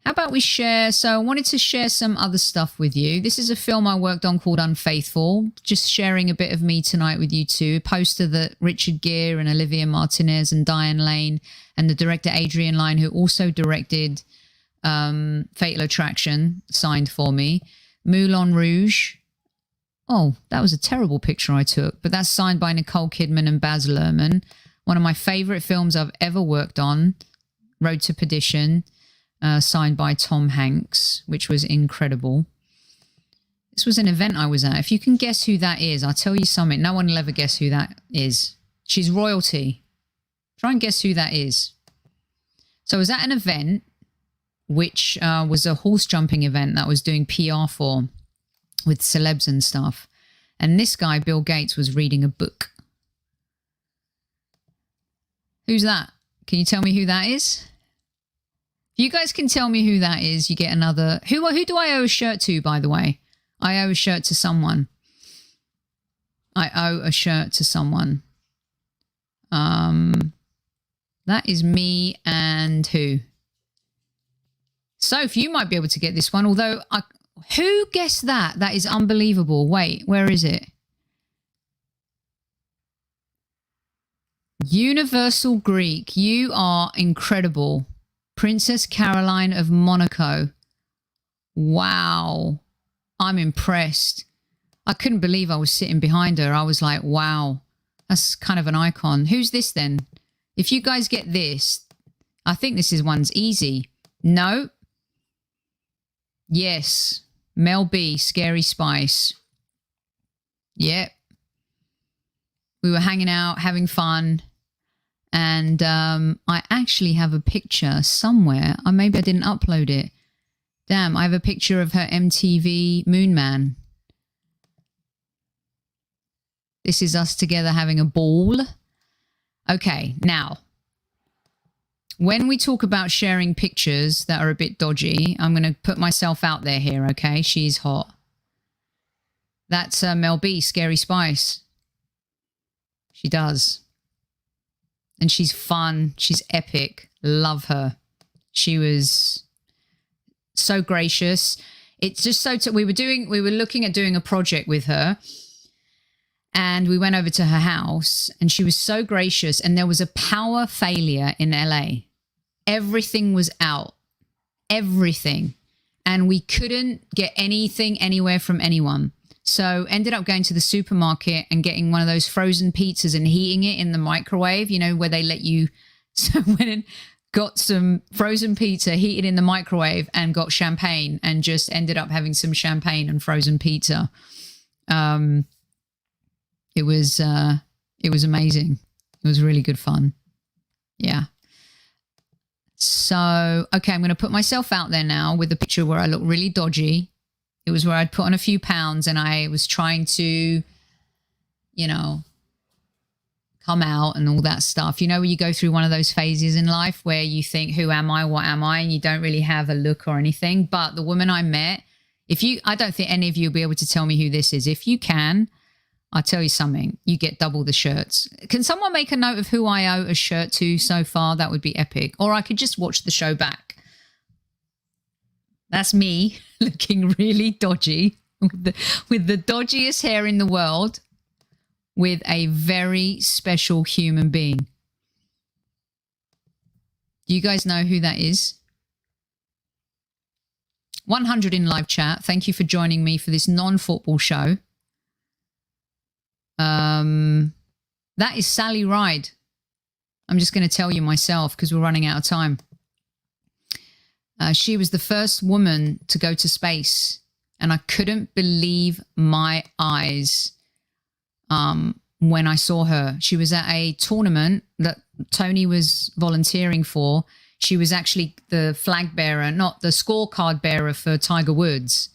How about we share? So I wanted to share some other stuff with you. This is a film I worked on called Unfaithful. Just sharing a bit of me tonight with you two. A poster that Richard Gere and Olivia Martinez and Diane Lane and the director Adrian Lyne, who also directed Fatal Attraction, signed for me. Moulin Rouge. Oh, that was a terrible picture I took, but that's signed by Nicole Kidman and Baz Luhrmann. One of my favorite films I've ever worked on, Road to Perdition, signed by Tom Hanks, which was incredible. This was an event I was at. If you can guess who that is, I'll tell you something. No one will ever guess who that is. She's royalty. Try and guess who that is. So I was at an event, which was a horse jumping event that I was doing PR for, with celebs and stuff. And this guy, Bill Gates, was reading a book. Who's that? Can you tell me who that is? If you guys can tell me who that is, you get another... Who do I owe a shirt to, by the way? I owe a shirt to someone. I owe a shirt to someone. That is me and who? Soph, you might be able to get this one, although... Who guessed that? That is unbelievable. Wait, where is it? Universal Greek. You are incredible. Princess Caroline of Monaco. Wow. I'm impressed. I couldn't believe I was sitting behind her. I was like, wow, that's kind of an icon. Who's this then? If you guys get this, I think this is one's easy. No. Yes. Mel B, Scary Spice. Yep. We were hanging out, having fun. And I actually have a picture somewhere. Maybe I didn't upload it. Damn, I have a picture of her MTV Moon Man. This is us together having a ball. Okay, now, when we talk about sharing pictures that are a bit dodgy, I'm going to put myself out there here, okay? She's hot. That's Mel B, Scary Spice. She does. And she's fun. She's epic. Love her. She was so gracious. It's just so... we were looking at doing a project with her. And we went over to her house. And she was so gracious. And there was a power failure in LA. Everything was out. Everything. And we couldn't get anything anywhere from anyone. So ended up going to the supermarket and getting one of those frozen pizzas and heating it in the microwave, you know, where they let you... So went and got some frozen pizza, heated in the microwave, and got champagne, and just ended up having some champagne and frozen pizza. It was It was amazing. It was really good fun. Yeah. So, okay, I'm going to put myself out there now with a picture where I look really dodgy. It was where I'd put on a few pounds and I was trying to, you know, come out and all that stuff. You know, when you go through one of those phases in life where you think, who am I? What am I? And you don't really have a look or anything. But the woman I met, I don't think any of you will be able to tell me who this is. If you can, I'll tell you something. You get double the shirts. Can someone make a note of who I owe a shirt to so far? That would be epic. Or I could just watch the show back. That's me looking really dodgy with the dodgiest hair in the world with a very special human being. Do you guys know who that is? 100 in live chat. Thank you for joining me for this non-football show. That is Sally Ride. I'm just going to tell you myself because we're running out of time. She was the first woman to go to space, and I couldn't believe my eyes when I saw her. She was at a tournament that Tony was volunteering for. She was actually the flag bearer, not the scorecard bearer for Tiger Woods.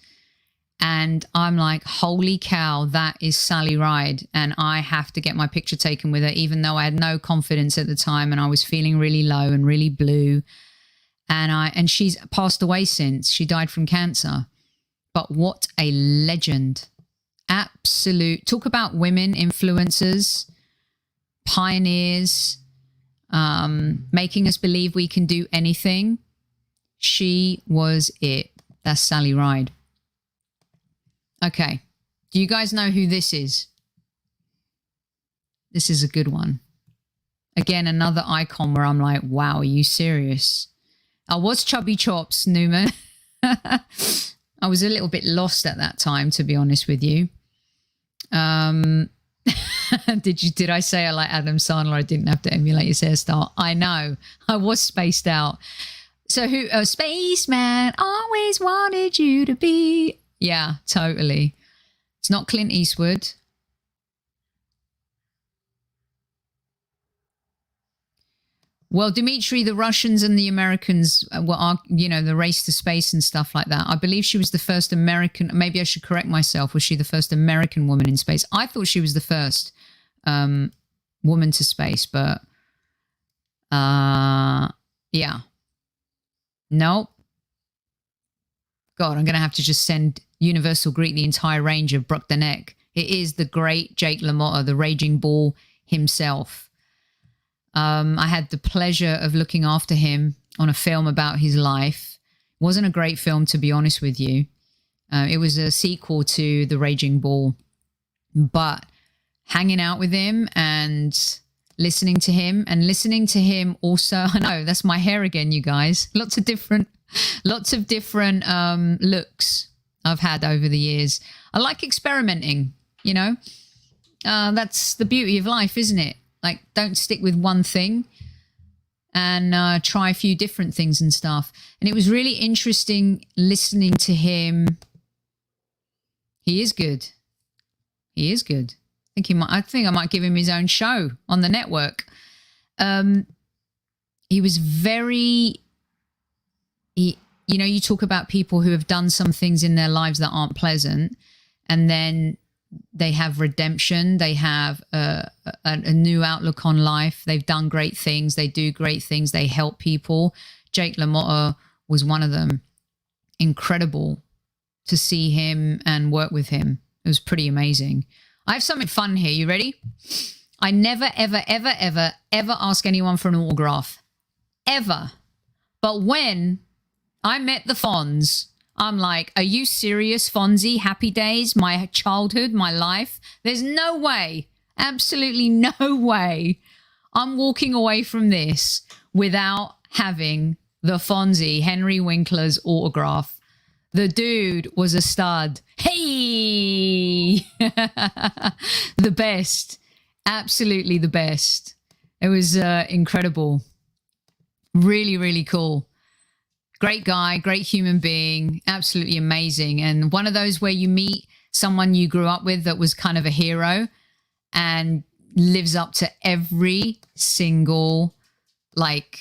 And I'm like, holy cow, that is Sally Ride. And I have to get my picture taken with her, even though I had no confidence at the time and I was feeling really low and really blue. And she's passed away since. She died from cancer. But what a legend. Absolute. Talk about women influencers, pioneers, making us believe we can do anything. She was it. That's Sally Ride. Okay. Do you guys know who this is? This is a good one. Again, another icon where I'm like, wow, are you serious? I was Chubby Chops, Newman. I was a little bit lost at that time, to be honest with you. Did I say I like Adam Sandler? I didn't have to emulate his hairstyle. I know. I was spaced out. So Spaceman, always wanted you to be. Yeah, totally. It's not Clint Eastwood. Well, Dmitry, the Russians and the Americans were, the race to space and stuff like that. I believe she was the first American. Maybe I should correct myself. Was she the first American woman in space? I thought she was the first woman to space, but yeah. Nope. God, I'm going to have to just send Universal Greek the entire range of Brook the Neck. It is the great Jake LaMotta, the Raging Bull himself. I had the pleasure of looking after him on a film about his life. It wasn't a great film, to be honest with you. It was a sequel to The Raging Bull. But hanging out with him and listening to him also, I know, that's my hair again, you guys. Lots of different looks I've had over the years. I like experimenting, that's the beauty of life, isn't it? Like, don't stick with one thing and try a few different things and stuff. And it was really interesting listening to him. He is good. He is good. I think I might give him his own show on the network. He was very... you talk about people who have done some things in their lives that aren't pleasant, and then they have redemption. They have a new outlook on life. They've done great things. They do great things. They help people. Jake LaMotta was one of them. Incredible to see him and work with him. It was pretty amazing. I have something fun here. You ready? I never, ever, ever, ever, ever ask anyone for an autograph. Ever. But when I met the Fonz, I'm like, are you serious, Fonzie? Happy Days, my childhood, my life. There's no way, absolutely no way I'm walking away from this without having the Fonzie, Henry Winkler's autograph. The dude was a stud. Hey! The best. Absolutely the best. It was incredible. Really, really cool. Great guy, great human being, absolutely amazing. And one of those where you meet someone you grew up with that was kind of a hero and lives up to every single, like,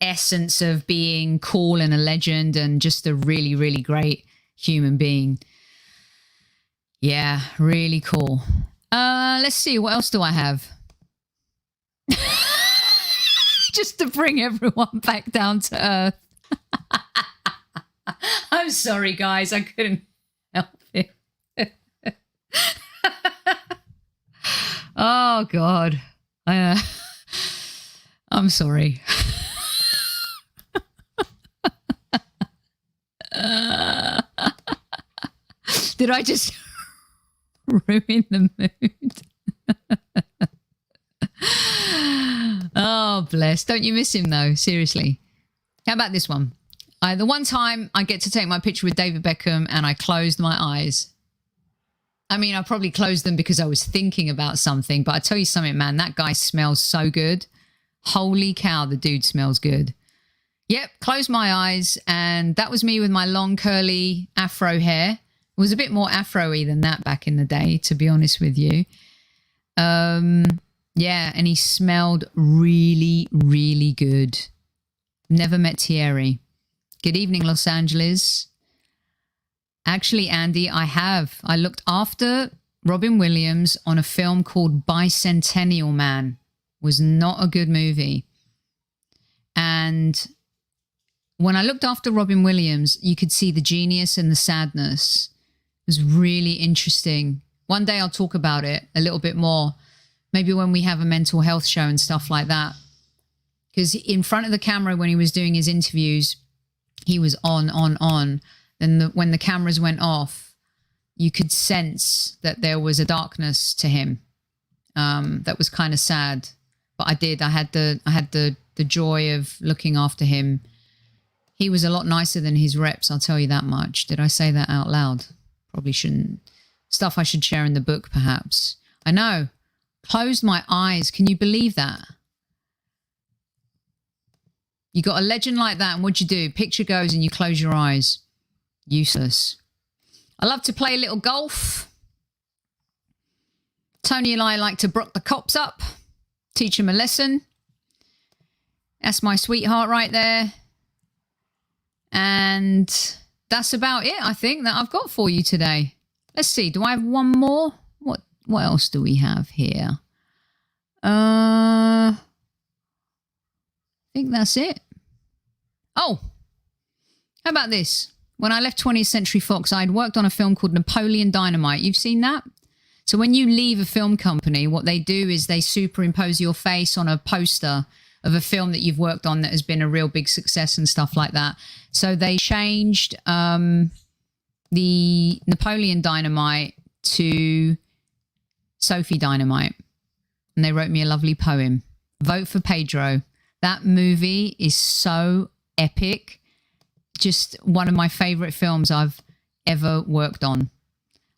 essence of being cool and a legend and just a really, really great human being. Yeah, really cool. Let's see, what else do I have? Just to bring everyone back down to earth. I'm sorry, guys. I couldn't help it. Oh, God. I'm sorry. Did I just ruin the mood? Oh, bless. Don't you miss him, though? Seriously. How about this one? The one time I get to take my picture with David Beckham and I closed my eyes. I mean, I probably closed them because I was thinking about something, but I tell you something, man, that guy smells so good. Holy cow, the dude smells good. Yep, closed my eyes, and that was me with my long, curly afro hair. It was a bit more afro-y than that back in the day, to be honest with you. Yeah, and he smelled really, really good. Never met Thierry. Good evening, Los Angeles. Actually, Andy, I have. I looked after Robin Williams on a film called Bicentennial Man. Was not a good movie. And when I looked after Robin Williams, you could see the genius and the sadness. It was really interesting. One day I'll talk about it a little bit more. Maybe when we have a mental health show and stuff like that. Because in front of the camera when he was doing his interviews, he was on. And when the cameras went off, you could sense that there was a darkness to him that was kind of sad. But I had the joy of looking after him. He was a lot nicer than his reps, I'll tell you that much. Did I say that out loud? Probably shouldn't. Stuff I should share in the book, perhaps. I know. Closed my eyes. Can you believe that? You got a legend like that, and what'd you do? Picture goes and you close your eyes. Useless. I love to play a little golf. Tony and I like to brook the cops up. Teach them a lesson. That's my sweetheart right there. And that's about it, I think, that I've got for you today. Let's see. Do I have one more? What else do we have here? I think that's it. Oh, how about this? When I left 20th Century Fox, I'd worked on a film called Napoleon Dynamite. You've seen that? So when you leave a film company, what they do is they superimpose your face on a poster of a film that you've worked on that has been a real big success and stuff like that. So they changed the Napoleon Dynamite to Sophie Dynamite. And they wrote me a lovely poem. Vote for Pedro. That movie is so epic. Just one of my favorite films I've ever worked on.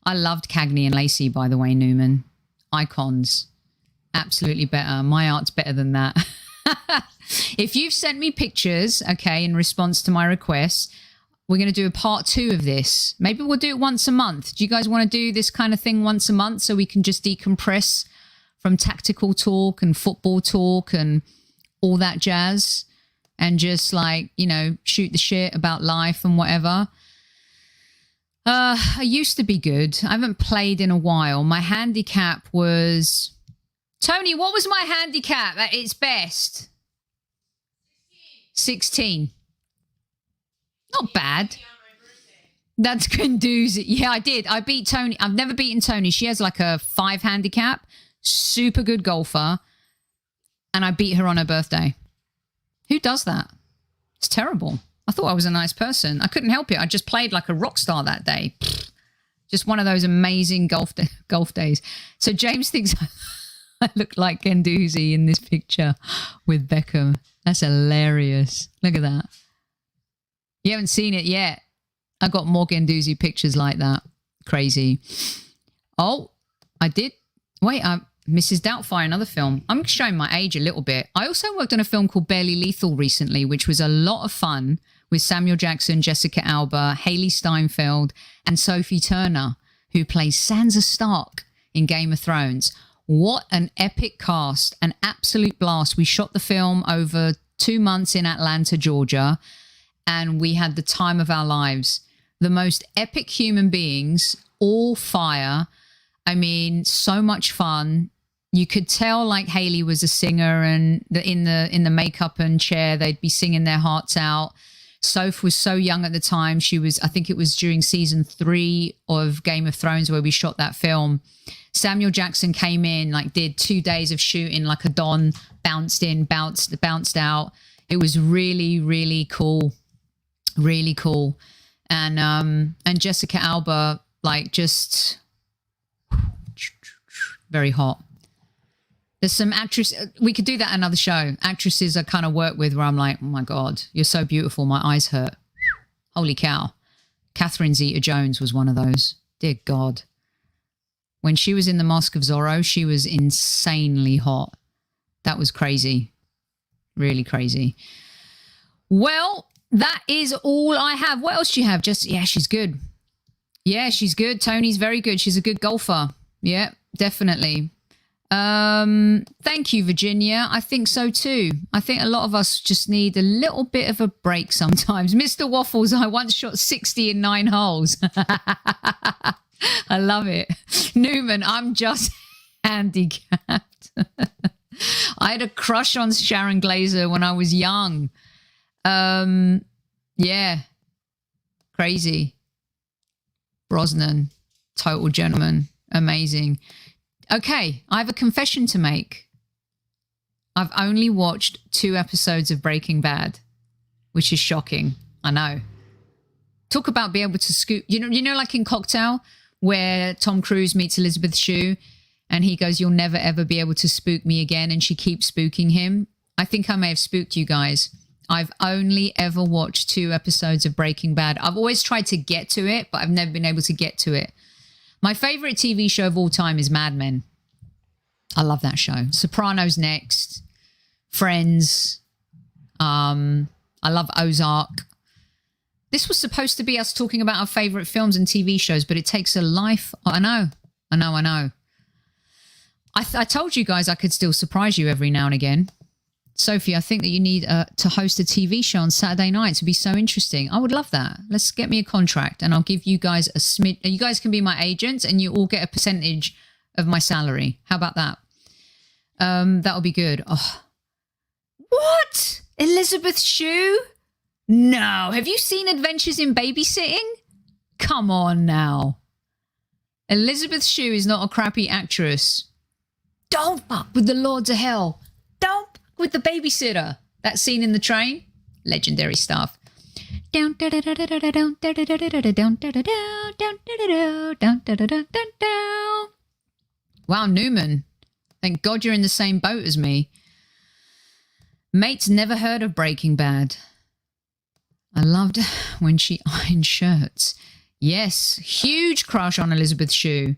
I loved Cagney and Lacey, by the way, Newman. Icons. Absolutely better. My art's better than that. If you've sent me pictures, okay, in response to my requests, we're going to do a part 2 of this. Maybe we'll do it once a month. Do you guys want to do this kind of thing once a month so we can just decompress from tactical talk and football talk and all that jazz and just like, you know, shoot the shit about life and whatever? I used to be good. I haven't played in a while. My handicap was... Tony, what was my handicap at its best? 16. Not bad. That's Gandoozy. Yeah, I did. I beat Tony. I've never beaten Tony. She has like a 5 handicap. Super good golfer. And I beat her on her birthday. Who does that? It's terrible. I thought I was a nice person. I couldn't help it. I just played like a rock star that day. Just one of those amazing golf days. So James thinks I look like Gandoozy in this picture with Beckham. That's hilarious. Look at that. You haven't seen it yet. I got more Gandoozy pictures like that. Crazy. Oh, I did. Wait, Mrs. Doubtfire, another film. I'm showing my age a little bit. I also worked on a film called Barely Lethal recently, which was a lot of fun with Samuel Jackson, Jessica Alba, Haley Steinfeld, and Sophie Turner, who plays Sansa Stark in Game of Thrones. What an epic cast, an absolute blast. We shot the film over 2 months in Atlanta, Georgia, and we had the time of our lives. The most epic human beings, all fire. I mean, so much fun. You could tell like Haley was a singer, and in the makeup and chair, they'd be singing their hearts out. Soph was so young at the time. She was, I think it was during season 3 of Game of Thrones where we shot that film. Samuel Jackson came in, like did 2 days of shooting like a Don, bounced in, bounced out. It was really, really cool. Really cool. And Jessica Alba, like just very hot. There's some actresses, we could do that another show. Actresses I kind of work with where I'm like, oh my God, you're so beautiful. My eyes hurt. Holy cow. Catherine Zeta-Jones was one of those. Dear God. When she was in The Mask of Zorro, she was insanely hot. That was crazy. Really crazy. Well, that is all I have. What else do you have? Just, yeah, she's good. Yeah, she's good. Tony's very good. She's a good golfer. Yeah, definitely. Thank you, Virginia. I think so too. I think a lot of us just need a little bit of a break sometimes. Mr. Waffles, I once shot 60 in 9 holes. I love it. Newman, I'm just handicapped. I had a crush on Sharon Glazer when I was young. Yeah. Crazy. Brosnan, total gentleman. Amazing. Okay, I have a confession to make. I've only watched 2 episodes of Breaking Bad, which is shocking. I know. Talk about being able to scoop. You know, like in Cocktail, where Tom Cruise meets Elizabeth Shue, and he goes, "You'll never ever be able to spook me again," and she keeps spooking him. I think I may have spooked you guys. I've only ever watched 2 episodes of Breaking Bad. I've always tried to get to it, but I've never been able to get to it. My favorite TV show of all time is Mad Men. I love that show. Sopranos next. Friends. I love Ozark. This was supposed to be us talking about our favorite films and TV shows, but it takes a life. I know. I told you guys I could still surprise you every now and again. Sophie, I think that you need to host a TV show on Saturday nights. It'd be so interesting. I would love that. Let's get me a contract and I'll give you guys a smidge. You guys can be my agents and you all get a percentage of my salary. How about that? That'll be good. Oh. What? Elizabeth Shue? No. Have you seen Adventures in Babysitting? Come on now. Elizabeth Shue is not a crappy actress. Don't fuck with the Lords of Hell. Don't with the babysitter. That scene in the train, legendary stuff. Wow, Newman. Thank God you're in the same boat as me. Mate's never heard of Breaking Bad. I loved when she ironed shirts. Yes, huge crush on Elizabeth Shue.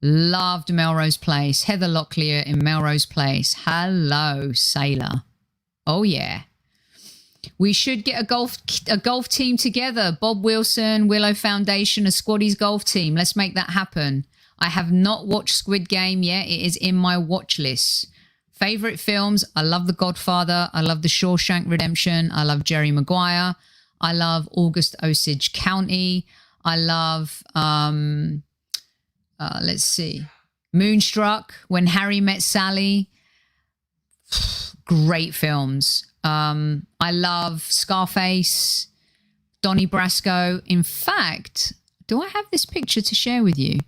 Loved Melrose Place. Heather Locklear in Melrose Place. Hello, sailor. Oh, yeah. We should get a golf team together. Bob Wilson, Willow Foundation, a Squaddies golf team. Let's make that happen. I have not watched Squid Game yet. It is in my watch list. Favorite films. I love The Godfather. I love The Shawshank Redemption. I love Jerry Maguire. I love August Osage County. I love... let's see. Moonstruck, When Harry Met Sally. Great films. I love Scarface, Donnie Brasco. In fact, do I have this picture to share with you?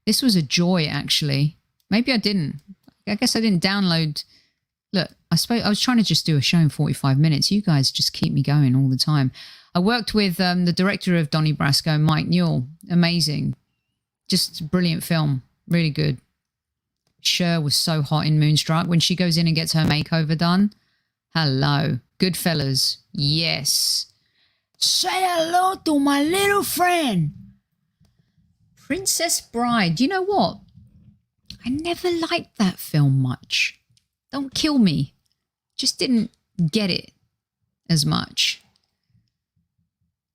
This was a joy, actually. Maybe I didn't. I guess I didn't download. Look, I was trying to just do a show in 45 minutes. You guys just keep me going all the time. I worked with the director of Donnie Brasco, Mike Newell. Amazing. Just brilliant film. Really good. Cher was so hot in Moonstruck. When she goes in and gets her makeover done. Hello. Goodfellas. Yes. Say hello to my little friend. Princess Bride. You know what? I never liked that film much. Don't kill me. Just didn't get it as much.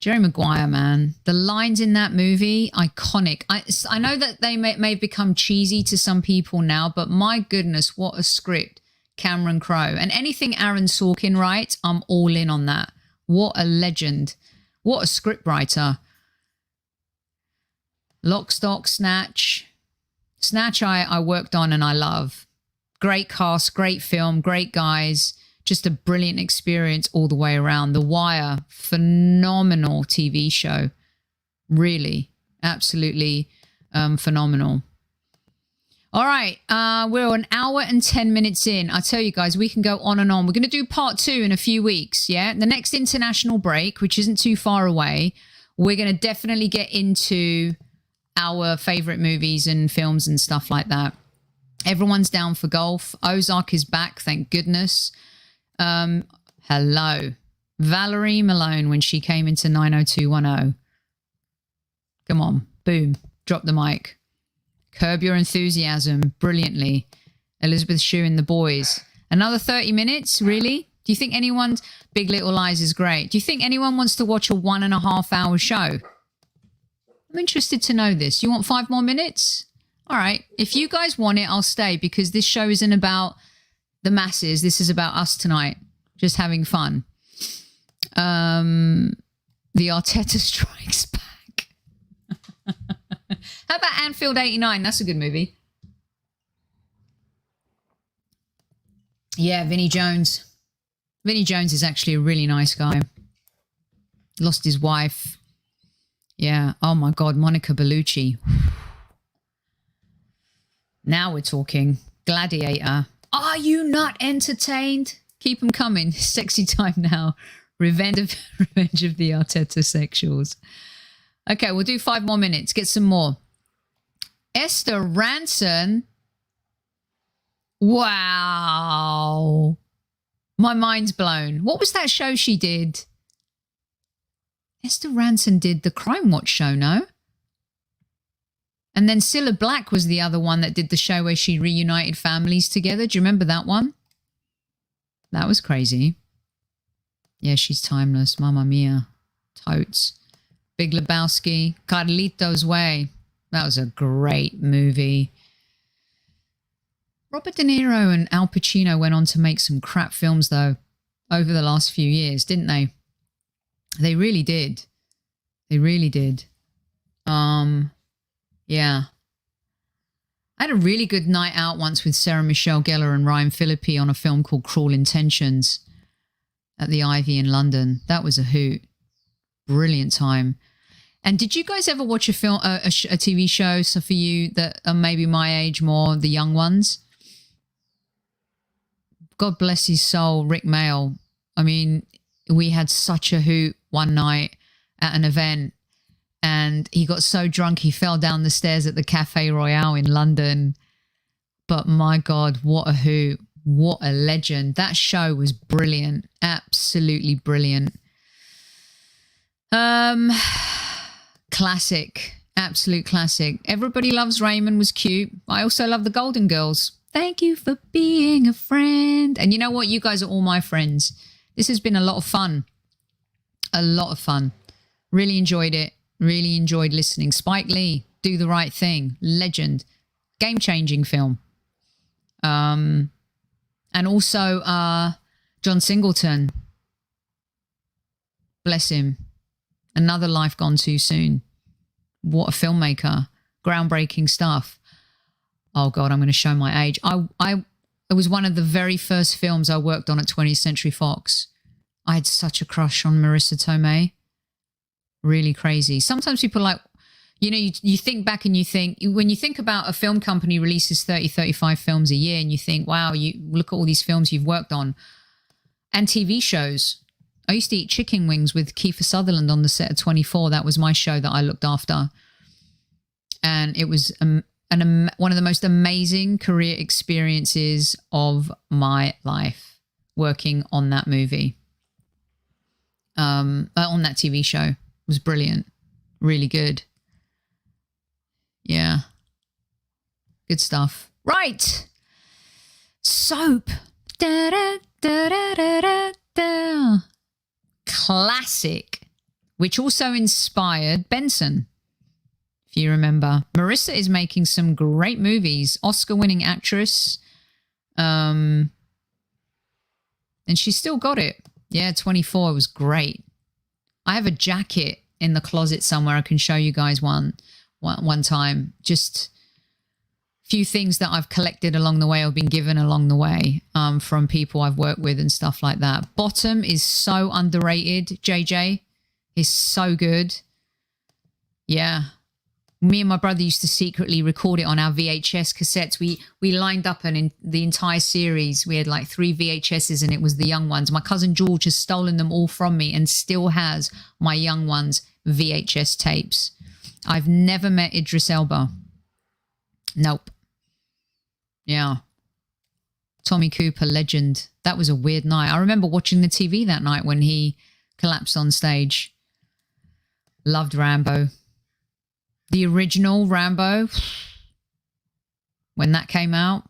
Jerry Maguire, man. The lines in that movie, iconic. I know that they may have become cheesy to some people now, but my goodness, what a script. Cameron Crowe. And anything Aaron Sorkin writes, I'm all in on that. What a legend. What a script writer. Lock, Stock, Snatch. Snatch I worked on and I love. Great cast, great film, great guys. Just a brilliant experience all the way around. The Wire, phenomenal TV show. Really, absolutely phenomenal. All right, we're an hour and 10 minutes in. I tell you guys, we can go on and on. We're going to do part 2 in a few weeks, yeah? The next international break, which isn't too far away, we're going to definitely get into our favorite movies and films and stuff like that. Everyone's down for golf. Ozark is back, thank goodness. Hello. Valerie Malone when she came into 90210. Come on, boom, drop the mic. Curb Your Enthusiasm, brilliantly. Elizabeth Shue and the Boys. Another 30 minutes, really? Do you think anyone's... Big Little Lies is great. Do you think anyone wants to watch a 1.5 hour show? I'm interested to know this. You want 5 more minutes? All right. If you guys want it, I'll stay because this show isn't about the masses. This is about us tonight. Just having fun. The Arteta Strikes Back. How about Anfield 89? That's a good movie. Yeah, Vinnie Jones. Vinnie Jones is actually a really nice guy. Lost his wife. Yeah. Oh, my God. Monica Bellucci. Now we're talking. Gladiator. Are you not entertained? Keep them coming. Sexy time now. Revenge of the Arteta sexuals. Okay, we'll do 5 more minutes. Get some more. Esther Ranson. Wow. My mind's blown. What was that show she did? Esther Ranson did the Crime Watch show, no? And then Cilla Black was the other one that did the show where she reunited families together. Do you remember that one? That was crazy. Yeah, she's timeless. Mamma mia. Totes. Big Lebowski. Carlito's Way. That was a great movie. Robert De Niro and Al Pacino went on to make some crap films, though, over the last few years, didn't they? They really did. They really did. Yeah. I had a really good night out once with Sarah Michelle Gellar and Ryan Phillippe on a film called Cruel Intentions at the Ivy in London. That was a hoot. Brilliant time. And did you guys ever watch a film, a TV show, so for you that are maybe my age more, the young ones? God bless his soul, Rick Mail. I mean, we had such a hoot one night at an event and he got so drunk he fell down the stairs at the Cafe Royale in London. But my God, what a hoot. What a legend. That show was brilliant. Absolutely brilliant. Classic. Absolute classic. Everybody Loves Raymond was cute. I also love the Golden Girls. Thank you for being a friend. And you know what? You guys are all my friends. This has been a lot of fun. A lot of fun. Really enjoyed it. Really enjoyed listening. Spike Lee, Do the Right Thing. Legend. Game-changing film. And also John Singleton. Bless him. Another life gone too soon. What a filmmaker. Groundbreaking stuff. Oh, God, I'm going to show my age. It was one of the very first films I worked on at 20th Century Fox. I had such a crush on Marissa Tomei. Really crazy. Sometimes people like, you know, you think back and you think, when you think about a film company releases 30, 35 films a year and you think, wow, you look at all these films you've worked on. And TV shows. I used to eat chicken wings with Kiefer Sutherland on the set of 24. That was my show that I looked after. And it was one of the most amazing career experiences of my life, working on that movie. On that TV show. It was brilliant. Really good. Yeah. Good stuff. Right. Soap. Da, da, da, da, da, da, da. Classic. which also inspired Benson, if you remember. Marissa is making some great movies, Oscar-winning actress, and she still got it. Yeah, 24 was great. I have a jacket in the closet somewhere. I can show you guys one time. Just a few things that I've collected along the way or been given along the way from people I've worked with and stuff like that. Bottom is so underrated, JJ. Is so good. Yeah. Me and my brother used to secretly record it on our VHS cassettes. We lined up and in the entire series, we had like 3 VHSs and it was the young ones. My cousin George has stolen them all from me and still has my young ones VHS tapes. I've never met Idris Elba. Nope. Yeah. Tommy Cooper, legend. That was a weird night. I remember watching the TV that night when he collapsed on stage. Loved Rambo. The original Rambo, when that came out,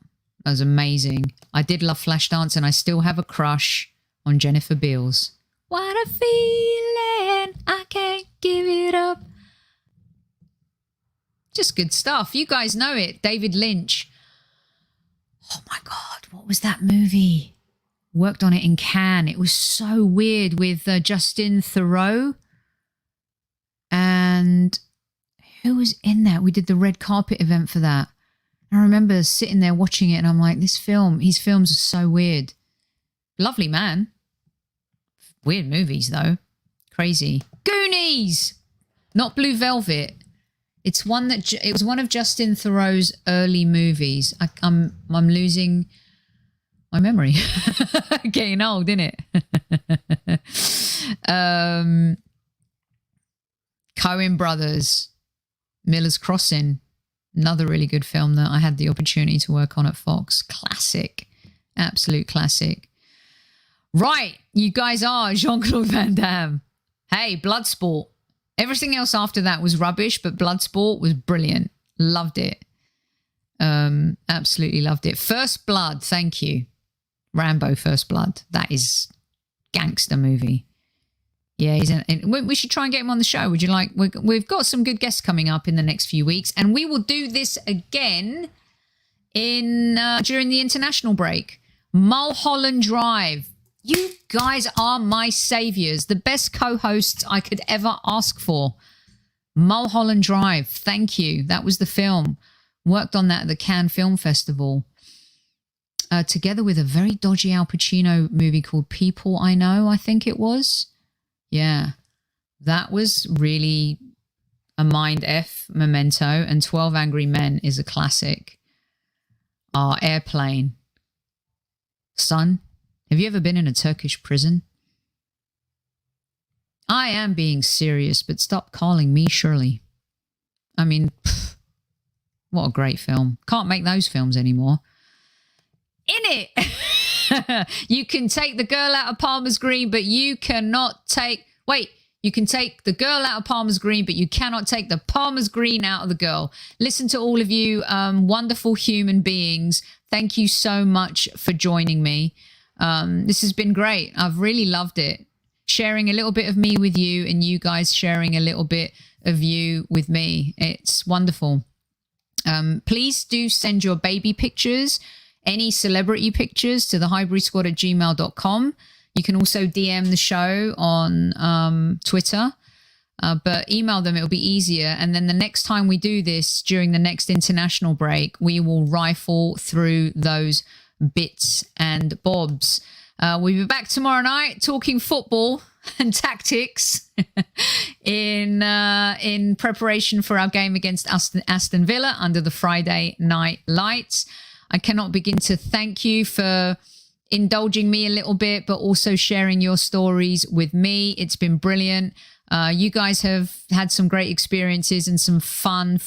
that was amazing. I did love Flashdance and I still have a crush on Jennifer Beals. What a feeling, I can't give it up. Just good stuff. You guys know it. David Lynch. Oh my God, what was that movie? Worked on it in Cannes. It was so weird with Justin Theroux. And who was in that? We did the red carpet event for that. I remember sitting there watching it and I'm like, his films are so weird. Lovely man. Weird movies though. Crazy. Goonies! Not Blue Velvet. It was one of Justin Theroux's early movies. I'm losing my memory. Getting old, isn't it? Coen Brothers, Miller's Crossing, another really good film that I had the opportunity to work on at Fox. Classic, absolute classic. Right, you guys are Jean-Claude Van Damme. Hey, Bloodsport. Everything else after that was rubbish, but Bloodsport was brilliant. Loved it. Absolutely loved it. First Blood, thank you. Rambo First Blood. That is gangster movie. Yeah, we should try and get him on the show. Would you like? We've got some good guests coming up in the next few weeks, and we will do this again during the international break. Mulholland Drive. You guys are my saviors, the best co-hosts I could ever ask for. Mulholland Drive, thank you. That was the film. Worked on that at the Cannes Film Festival. Together with a very dodgy Al Pacino movie called People I Know, I think it was. Yeah, that was really a mind F. Memento, and 12 Angry Men is a classic. Airplane. Son, have you ever been in a Turkish prison? I am being serious, but stop calling me Shirley. I mean, what a great film. Can't make those films anymore. In it! You can take the girl out of Palmer's Green, but you cannot take... Wait, you can take the girl out of Palmer's Green, but you cannot take the Palmer's Green out of the girl. Listen to all of you wonderful human beings. Thank you so much for joining me. This has been great. I've really loved it. Sharing a little bit of me with you and you guys sharing a little bit of you with me. It's wonderful. Please do send your baby pictures, any celebrity pictures, to the highburysquad@gmail.com. You can also DM the show on Twitter, but email them. It'll be easier. And then the next time we do this, during the next international break, we will rifle through those bits and bobs. We'll be back tomorrow night talking football and tactics in preparation for our game against Aston Villa under the Friday night lights. I cannot begin to thank you for indulging me a little bit, but also sharing your stories with me. It's been brilliant. You guys have had some great experiences and some fun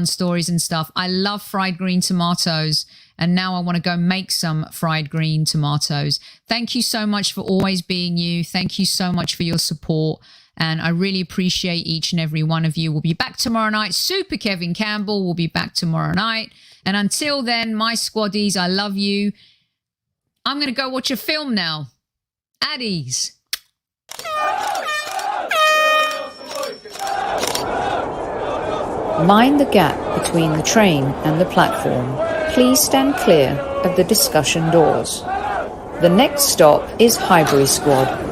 stories and stuff. I love fried green tomatoes, and now I want to go make some fried green tomatoes. Thank you so much for always being you. Thank you so much for your support, and I really appreciate each and every one of you. We'll be back tomorrow night. Super Kevin Campbell will be back tomorrow night. And until then, my squaddies, I love you. I'm going to go watch a film now. At ease.
Mind the gap between the train and the platform. Please stand clear of the discussion doors. The next stop is Highbury Squad.